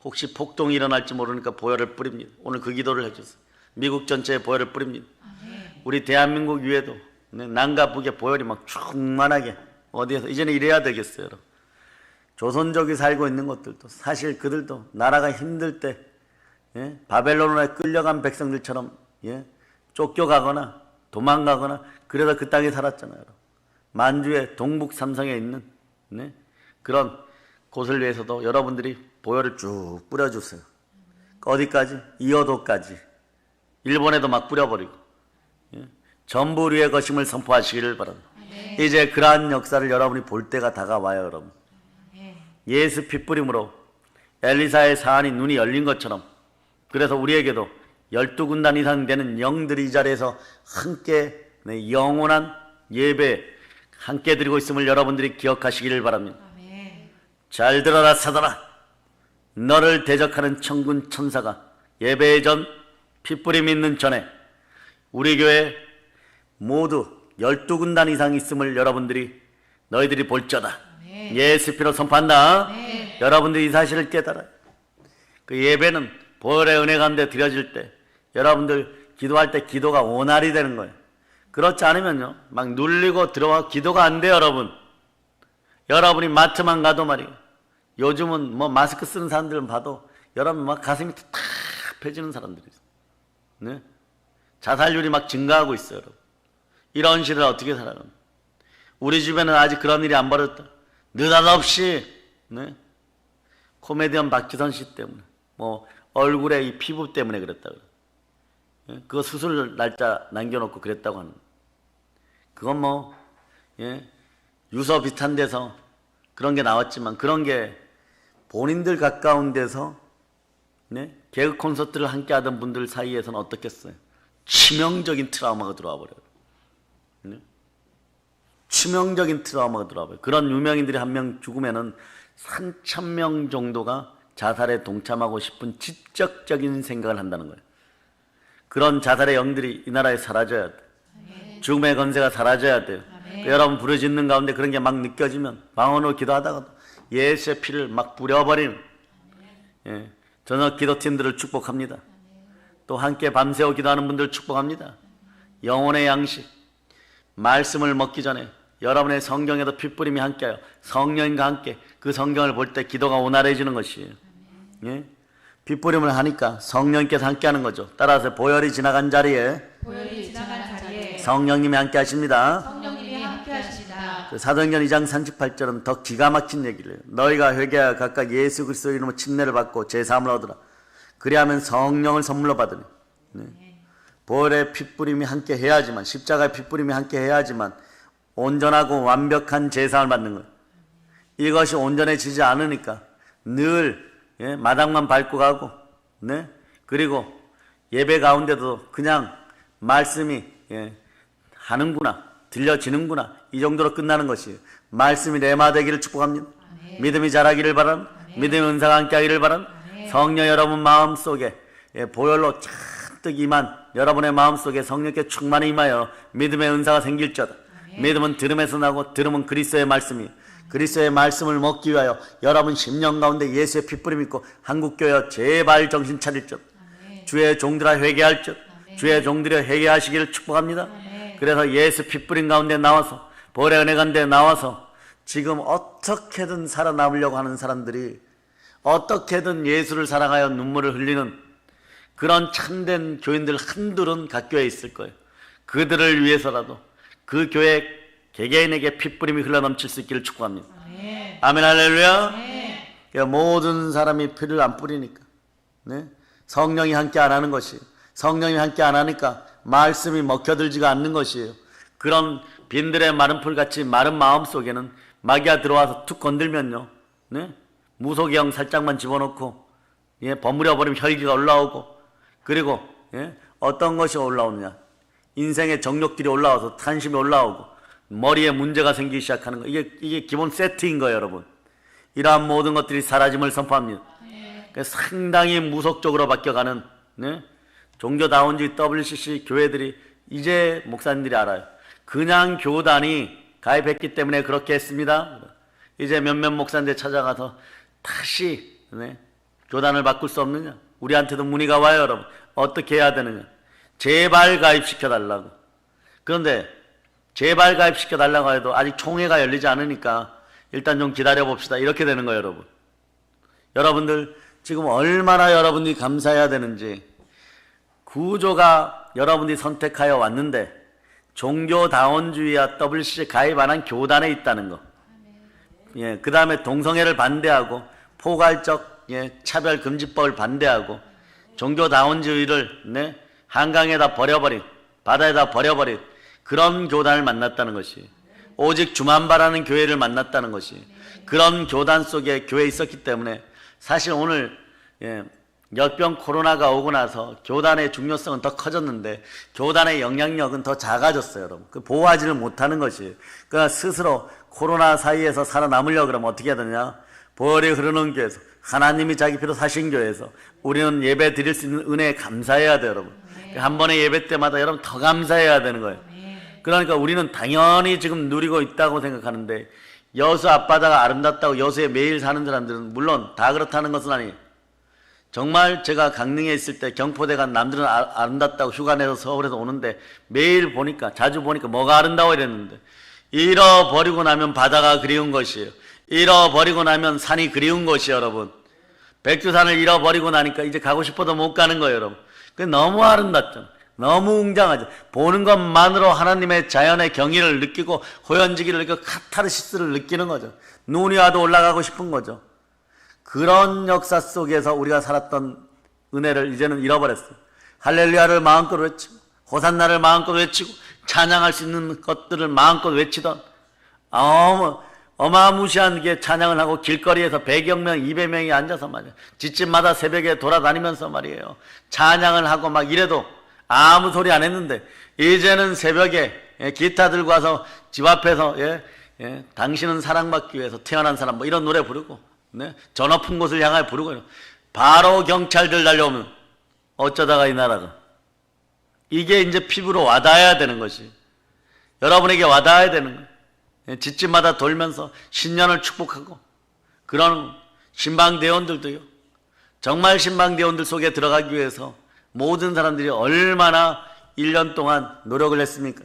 혹시 폭동이 일어날지 모르니까 보혈을 뿌립니다. 오늘 그 기도를 해주세요. 미국 전체에 보혈을 뿌립니다. 우리 대한민국 위에도 남과 북에 보혈이 막 충만하게, 어디에서 이제는 이래야 되겠어요, 여러분. 조선족이 살고 있는 것들도 사실 그들도 나라가 힘들 때 바벨론에 끌려간 백성들처럼 쫓겨가거나 도망가거나 그래서 그 땅에 살았잖아요. 만주의 동북 삼성에 있는 그런 곳을 위해서도 여러분들이 보혈을 쭉 뿌려주세요. 어디까지? 이어도까지. 일본에도 막 뿌려버리고 전부류의 것임을 선포하시기를 바랍니다. 이제 그러한 역사를 여러분이 볼 때가 다가와요, 여러분. 예수 핏뿌림으로 엘리사의 사안이 눈이 열린 것처럼, 그래서 우리에게도 12군단 이상 되는 영들이 이 자리에서 함께 영원한 예배 함께 드리고 있음을 여러분들이 기억하시기를 바랍니다. 아멘. 잘 들어라 사단아, 너를 대적하는 천군 천사가 예배의 전 핏뿌림 있는 전에 우리 교회 모두 12군단 이상 있음을 여러분들이 너희들이 볼자다. 아멘. 예수 피로 선포한다. 아멘. 여러분들이 이 사실을 깨달아요. 그 예배는 보혈의 은혜 가운데 드려질 때 여러분들 기도할 때 기도가 온활히 되는 거예요. 그렇지 않으면요, 막 눌리고 들어와 기도가 안 돼요, 여러분. 여러분이 마트만 가도 말이에요, 요즘은 뭐 마스크 쓰는 사람들은 봐도 여러분 막 가슴이 탁 펴지는 사람들이 있어요. 자살률이 막 증가하고 있어요, 여러분. 이런 시대를 어떻게 살아가나. 우리 집에는 아직 그런 일이 안 벌어졌다. 느닷없이 코미디언 박지선 씨 때문에, 뭐 얼굴에 이 피부 때문에 그랬다고. 그거 수술 날짜 남겨놓고 그랬다고 하는. 그건 뭐 유서 비슷한 데서 그런 게 나왔지만, 그런 게 본인들 가까운 데서 개그 콘서트를 함께 하던 분들 사이에서는 어떻겠어요? 치명적인 트라우마가 들어와 버려요. 치명적인 트라우마가 들어와 버려요. 그런 유명인들이 한 명 죽으면은 3,000명 정도가 자살에 동참하고 싶은 지적적인 생각을 한다는 거예요. 그런 자살의 영들이 이 나라에 사라져야 돼. 아멘. 죽음의 권세가 사라져야 돼요. 여러분 부르짖는 가운데 그런 게 막 느껴지면 방언으로 기도하다가도 예수의 피를 막 뿌려버리는 저녁 기도팀들을 축복합니다. 또 함께 밤새워 기도하는 분들 축복합니다. 영혼의 양식, 말씀을 먹기 전에 여러분의 성경에도 핏부림이 함께하여 성령과 함께 그 성경을 볼 때 기도가 원활해지는 것이에요. 예? 핏부림을 하니까 성령께서 함께하는 거죠. 따라서 보혈이 지나간 자리에 성령님이 함께 하십니다. 성령님이 함께 하십니다. 그 사도행전 2장 38절은 더 기가 막힌 얘기를 해요. 너희가 회개하여 각각 예수 그리스도의 이름으로 침례를 받고 제사함을 얻으라. 그리하면 성령을 선물로 받으니. 네. 보혈의 핏부림이 함께 해야지만, 십자가의 핏부림이 함께 해야지만 온전하고 완벽한 제사를 받는 거예요. 이것이 온전해지지 않으니까 늘 마당만 밟고 가고, 네? 그리고 예배 가운데도 그냥 말씀이 하는구나, 들려지는구나, 이 정도로 끝나는 것이에요. 말씀이 내마되기를 축복합니다. 믿음이 자라기를 바랍니다. 믿음의 은사가 함께하기를 바랍니다. 성령 여러분 마음속에 보혈로 잔뜩 임한 여러분의 마음속에 성령께 충만히 임하여 믿음의 은사가 생길지어다. 믿음은 들음에서 나고 들음은 그리스도의 말씀이에요. 그리스도의 말씀을 먹기 위하여 여러분 심령 가운데 예수의 핏부림 있고 한국교회 제발 정신 차릴지어다. 주의 종들아 회개할지어다. 주의 종들이 회개하시기를 축복합니다. 그래서 예수 핏부림 가운데 나와서 보혈의 은혜 가운데 나와서 지금 어떻게든 살아남으려고 하는 사람들이 어떻게든 예수를 사랑하여 눈물을 흘리는 그런 참된 교인들 한둘은 각 교회에 있을 거예요. 그들을 위해서라도 그 교회 개개인에게 핏부림이 흘러넘칠 수 있기를 축복합니다. 아멘 할렐루야. 모든 사람이 피를 안 뿌리니까, 네? 성령이 함께 안 하는 것이에요. 성령이 함께 안 하니까 말씀이 먹혀들지가 않는 것이에요. 그런 빈들의 마른 풀같이 마른 마음 속에는 마귀가 들어와서 툭 건들면요, 네? 무소경 살짝만 집어넣고 버무려버리면 혈기가 올라오고, 그리고 어떤 것이 올라오느냐, 인생의 정욕들이 올라와서 탄심이 올라오고 머리에 문제가 생기기 시작하는 거. 이게 기본 세트인 거예요, 여러분. 이러한 모든 것들이 사라짐을 선포합니다. 상당히 무속적으로 바뀌어가는 종교다운지 WCC 교회들이 이제 목사님들이 알아요. 그냥 교단이 가입했기 때문에 그렇게 했습니다. 이제 몇몇 목사님들 찾아가서 다시 교단을 바꿀 수 없느냐, 우리한테도 문의가 와요. 여러분 어떻게 해야 되느냐, 제발 가입시켜달라고. 그런데 제발 가입시켜달라고 해도 아직 총회가 열리지 않으니까 일단 좀 기다려봅시다, 이렇게 되는 거예요. 여러분, 여러분들 지금 얼마나 여러분들이 감사해야 되는지. 구조가 여러분들이 선택하여 왔는데 종교다원주의와 WCC 가입 안 한 교단에 있다는 거. 그 다음에 동성애를 반대하고 포괄적 차별금지법을 반대하고 종교다원주의를 한강에다 버려버린, 바다에다 버려버린 그런 교단을 만났다는 것이, 오직 주만 바라는 교회를 만났다는 것이, 그런 교단 속에 교회에 있었기 때문에 사실 오늘 역병 코로나가 오고 나서 교단의 중요성은 더 커졌는데 교단의 영향력은 더 작아졌어요. 여러분, 보호하지를 못하는 것이에요. 그러니까 스스로 코로나 사이에서 살아남으려고 그러면 어떻게 해야 되냐, 보혈이 흐르는 교회에서, 하나님이 자기 피로 사신 교회에서 우리는 예배 드릴 수 있는 은혜에 감사해야 돼요. 여러분, 한 번의 예배 때마다 여러분 더 감사해야 되는 거예요. 그러니까 우리는 당연히 지금 누리고 있다고 생각하는데, 여수 앞바다가 아름답다고 여수에 매일 사는 사람들은 물론 다 그렇다는 것은 아니에요. 정말 제가 강릉에 있을 때 경포대가 남들은 아름답다고 휴가 내서 서울에서 오는데 매일 보니까, 자주 보니까 뭐가 아름다워 이랬는데, 잃어버리고 나면 바다가 그리운 것이에요. 잃어버리고 나면 산이 그리운 것이에요. 여러분, 백두산을 잃어버리고 나니까 이제 가고 싶어도 못 가는 거예요. 여러분, 그게 너무 아름답죠. 너무 웅장하죠. 보는 것만으로 하나님의 자연의 경의를 느끼고 호연지기를 느끼고 카타르시스를 느끼는 거죠. 눈이 와도 올라가고 싶은 거죠. 그런 역사 속에서 우리가 살았던 은혜를 이제는 잃어버렸어요. 할렐루야를 마음껏 외치고 호산나를 마음껏 외치고 찬양할 수 있는 것들을 마음껏 외치던 어마무시한 게 찬양을 하고 길거리에서 100여 명, 200명이 앉아서 말이에요. 집집마다 새벽에 돌아다니면서 말이에요. 찬양을 하고 막 이래도 아무 소리 안 했는데, 이제는 새벽에 기타 들고 와서 집 앞에서 당신은 사랑받기 위해서 태어난 사람 뭐 이런 노래 부르고, 저 높은 곳을 향하여 부르고, 바로 경찰들 달려오면 어쩌다가 이 나라가, 이게 이제 피부로 와닿아야 되는 것이, 여러분에게 와닿아야 되는 거예요. 집집마다 돌면서 신년을 축복하고, 그런 신방대원들도요, 정말 신방대원들 속에 들어가기 위해서 모든 사람들이 얼마나 1년 동안 노력을 했습니까?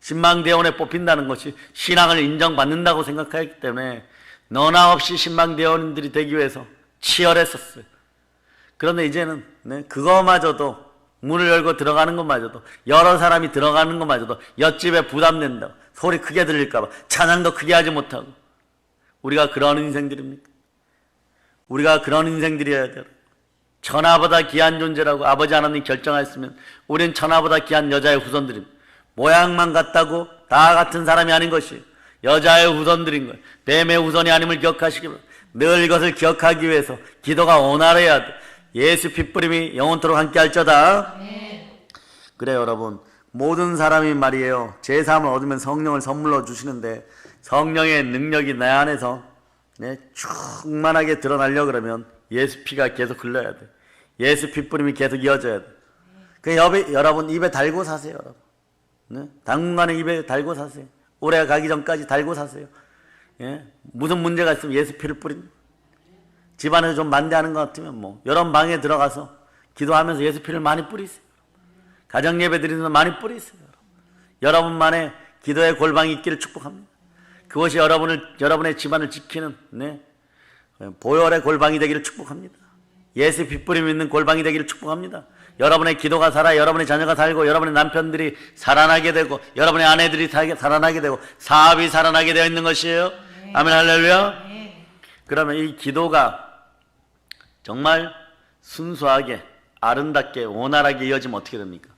신망대원에 뽑힌다는 것이 신앙을 인정받는다고 생각했기 때문에 너나 없이 신망대원들이 되기 위해서 치열했었어요. 그런데 이제는 그거마저도 문을 열고 들어가는 것마저도 여러 사람이 들어가는 것마저도 옆집에 부담된다고 소리 크게 들릴까봐 찬양도 크게 하지 못하고 우리가 그런 인생들입니까? 우리가 그런 인생들이어야 돼요. 천하보다 귀한 존재라고 아버지 하나님 결정하였으면 우린 천하보다 귀한 여자의 후손들입니다. 모양만 같다고 다 같은 사람이 아닌 것이 여자의 후손들인 거예요. 뱀의 후손이 아님을 기억하시기 바랍니다. 늘 이것을 기억하기 위해서 기도가 원활해야 돼. 예수 핏부림이 영원토록 함께 할저다. 그래 여러분, 모든 사람이 말이에요, 제3을 얻으면 성령을 선물로 주시는데 성령의 능력이 내 안에서 충만하게 드러나려고 그러면 예수 피가 계속 흘러야 돼. 예수 핏부림이 계속 이어져야 돼. 그 여러분 입에 달고 사세요. 여러분. 당분간은 입에 달고 사세요. 올해가 가기 전까지 달고 사세요. 무슨 문제가 있으면 예수 피를 뿌립니다. 집안에서 좀 만대하는 것 같으면 여러 방에 들어가서 기도하면서 예수 피를 많이 뿌리세요. 가정 예배 드리면서 많이 뿌리세요. 여러분만의 기도의 골방이 있기를 축복합니다. 그것이 여러분의 집안을 지키는 보혈의 골방이 되기를 축복합니다. 예수 핏부림 있는 골방이 되기를 축복합니다. 여러분의 기도가 살아 여러분의 자녀가 살고 여러분의 남편들이 살아나게 되고 여러분의 아내들이 살아나게 되고 사업이 살아나게 되어 있는 것이에요. 아멘 할렐루야. 그러면 이 기도가 정말 순수하게 아름답게 원활하게 이어지면 어떻게 됩니까?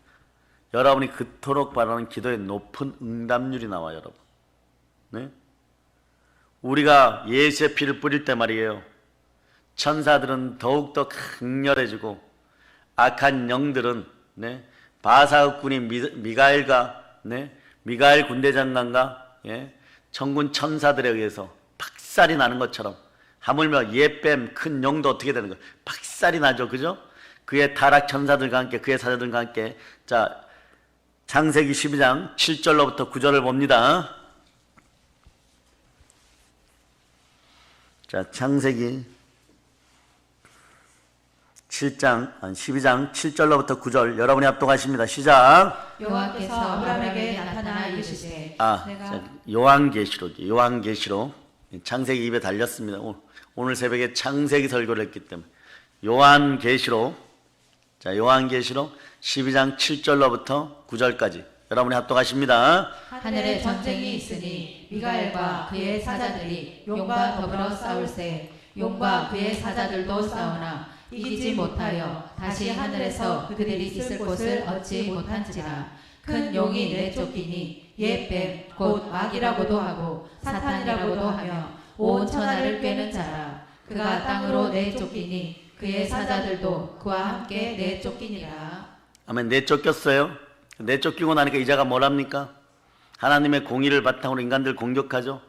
여러분이 그토록 바라는 기도의 높은 응답률이 나와요. 여러분. 네? 우리가 예수의 피를 뿌릴 때 말이에요, 천사들은 더욱더 강렬해지고 악한 영들은 바사국군이 미가엘 군대장관과 천군 천사들에 의해서 박살이 나는 것처럼, 하물며 옛뱀 큰 영도 어떻게 되는 거예요? 박살이 나죠. 그죠? 그의 타락 천사들과 함께 그의 사자들과 함께. 자, 창세기 12장 7절로부터 9절을 봅니다. 자, 창세기 12장 7절로부터 9절 여러분이 합독하십니다. 시작. 여호와께서 아브라함에게 나타나 이르시되 요한계시록 창세기 입에 달렸습니다. 오늘 새벽에 창세기 설교를 했기 때문에 요한계시록 12장 7절로부터 9절까지 여러분이 합독하십니다. 하늘에 전쟁이 있으니 미가엘과 그의 사자들이 용과 더불어 싸울세. 용과 그의 사자들도 싸우나 이기지 못하여 다시 하늘에서 그들이 있을 곳을 얻지 못한지라. 큰 용이 내쫓기니 옛뱀 곧 마귀라고도 하고 사탄이라고도 하며 온 천하를 꿰는 자라. 그가 땅으로 내쫓기니 그의 사자들도 그와 함께 내쫓기니라. 아멘. 내쫓겼어요. 내쫓기고 나니까 이자가 뭐랍니까? 하나님의 공의를 바탕으로 인간들 공격하죠.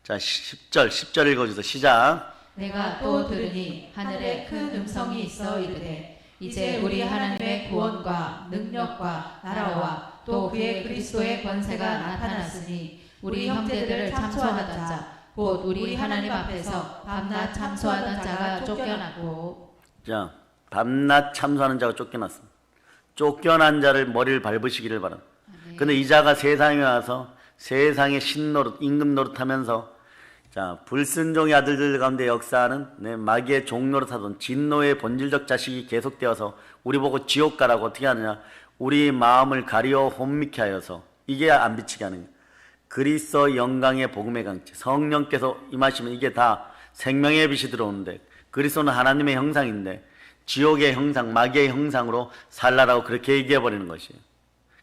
자, 10절 읽어주세요. 시작. 내가 또 들으니 하늘에 큰 음성이 있어 이르되 이제 우리 하나님의 구원과 능력과 나라와 또 그의 그리스도의 권세가 나타났으니 우리 형제들을 참소하던 자 곧 우리 하나님 앞에서 밤낮 참소하던 자가 쫓겨나고. 자, 밤낮 참소하는 자가 쫓겨났습니다. 쫓겨난 자를 머리를 밟으시기를 바랍니다. 근데 이 자가 세상에 와서 세상의 신노릇, 임금 노릇하면서 자, 불순종의 아들들 가운데 역사하는 마귀의 종노릇하던 진노의 본질적 자식이 계속되어서 우리 보고 지옥 가라고 어떻게 하느냐? 우리 마음을 가리어 혼미케 하여서, 이게 안 비치게 하는 거예요. 그리스도 영광의 복음의 강체, 성령께서 임하시면 이게 다 생명의 빛이 들어오는데, 그리스도는 하나님의 형상인데 지옥의 형상, 마귀의 형상으로 살라라고 그렇게 얘기해버리는 것이에요.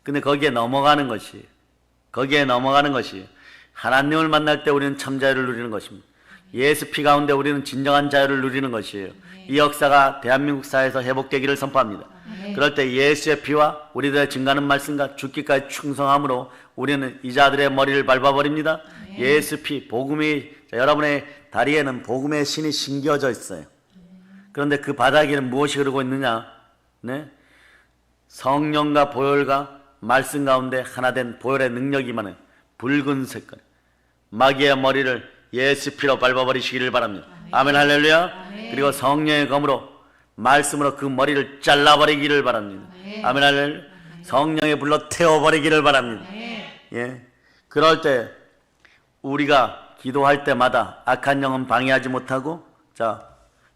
근데 거기에 넘어가는 것이 하나님을 만날 때 우리는 참 자유를 누리는 것입니다. 예수 피 가운데 우리는 진정한 자유를 누리는 것이에요. 이 역사가 대한민국 사회에서 회복되기를 선포합니다. 그럴 때 예수의 피와 우리들의 증거하는 말씀과 죽기까지 충성함으로 우리는 이 자들의 머리를 밟아버립니다. 예수 피, 복음이, 여러분의 다리에는 복음의 신이 심겨져 있어요. 그런데 그 바닥에는 무엇이 흐르고 있느냐? 성령과 보혈과 말씀 가운데 하나된 보혈의 능력이 많은 붉은 색깔, 마귀의 머리를 예수 피로 밟아버리시기를 바랍니다. 아멘 할렐루야. 그리고 성령의 검으로 말씀으로 그 머리를 잘라버리기를 바랍니다. 아멘 할렐루야. 성령의 불로 태워버리기를 바랍니다. 예. 그럴 때 우리가 기도할 때마다 악한 영은 방해하지 못하고, 자,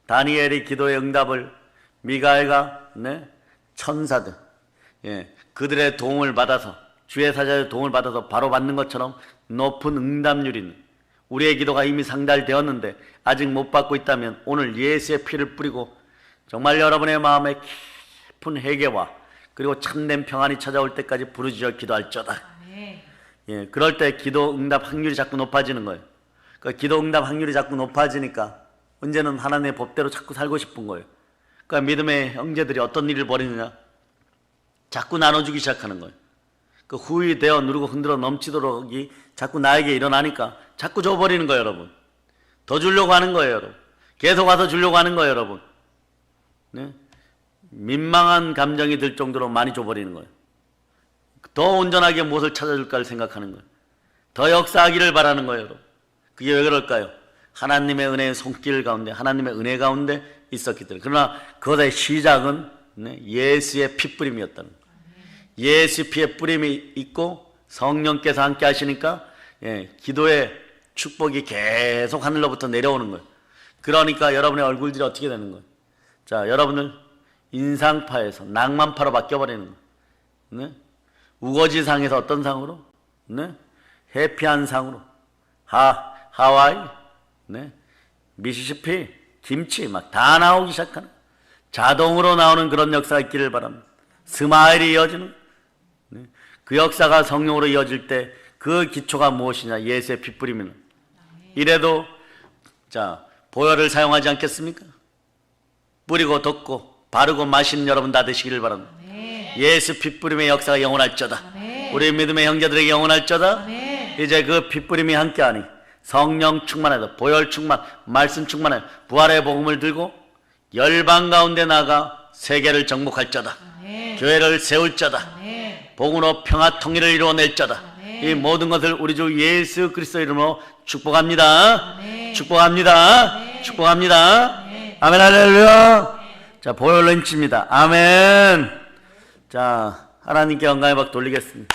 다니엘이 기도의 응답을 미가엘과 천사들, 예, 그들의 도움을 받아서, 주의 사자의 도움을 받아서 바로 받는 것처럼 높은 응답률인 우리의 기도가 이미 상달되었는데 아직 못 받고 있다면 오늘 예수의 피를 뿌리고 정말 여러분의 마음에 깊은 회개와 그리고 참된 평안이 찾아올 때까지 부르짖어 기도할저다. 예, 그럴 때 기도 응답 확률이 자꾸 높아지는 거예요. 그 기도 응답 확률이 자꾸 높아지니까 언제는 하나님의 법대로 자꾸 살고 싶은 거예요. 그러니까 믿음의 형제들이 어떤 일을 벌이느냐, 자꾸 나눠주기 시작하는 거예요. 그 후이 되어 누르고 흔들어 넘치도록이 자꾸 나에게 일어나니까 자꾸 줘버리는 거예요, 여러분. 더 주려고 하는 거예요, 여러분. 계속 와서 주려고 하는 거예요, 여러분. 네? 민망한 감정이 들 정도로 많이 줘버리는 거예요. 더 온전하게 무엇을 찾아줄까를 생각하는 거예요. 더 역사하기를 바라는 거예요, 여러분. 그게 왜 그럴까요? 하나님의 은혜의 손길 가운데, 하나님의 은혜 가운데 있었기 때문에. 그러나 그것의 시작은 예수의 핏뿌림이었다는 거예요. 예수 피의 뿌림이 있고 성령께서 함께 하시니까, 예, 기도의 축복이 계속 하늘로부터 내려오는 거예요. 그러니까 여러분의 얼굴들이 어떻게 되는 거예요? 자, 여러분을 인상파에서 낭만파로 바뀌어버리는 거예요. 네? 우거지상에서 어떤 상으로? 네? 해피한 상으로. 하와이, 네? 미시시피, 김치 막 다 나오기 시작하는, 자동으로 나오는 그런 역사가 있기를 바랍니다. 스마일이 이어지는, 네? 그 역사가 성령으로 이어질 때 그 기초가 무엇이냐? 예수의 핏뿌림이는. 이래도 자, 보혈을 사용하지 않겠습니까? 뿌리고 덮고 바르고 마시는 여러분 다 되시기를 바랍니다. 예수 핏뿌림의 역사가 영원할저다. 우리 믿음의 형제들에게 영원할저다. 이제 그 핏뿌림이 함께하니 성령 충만해서 보혈 충만, 말씀 충만해 부활의 복음을 들고 열방 가운데 나가 세계를 정복할저다. 교회를 세울저다. 복음으로 평화 통일을 이루어낼저다. 이 모든 것을 우리 주 예수 그리스도 이름으로 축복합니다. 축복합니다. 축복합니다. 아멘. 할렐루야. 자, 보혈로 힘칩니다. 아멘. 자, 하나님께 영광의 박 돌리겠습니다.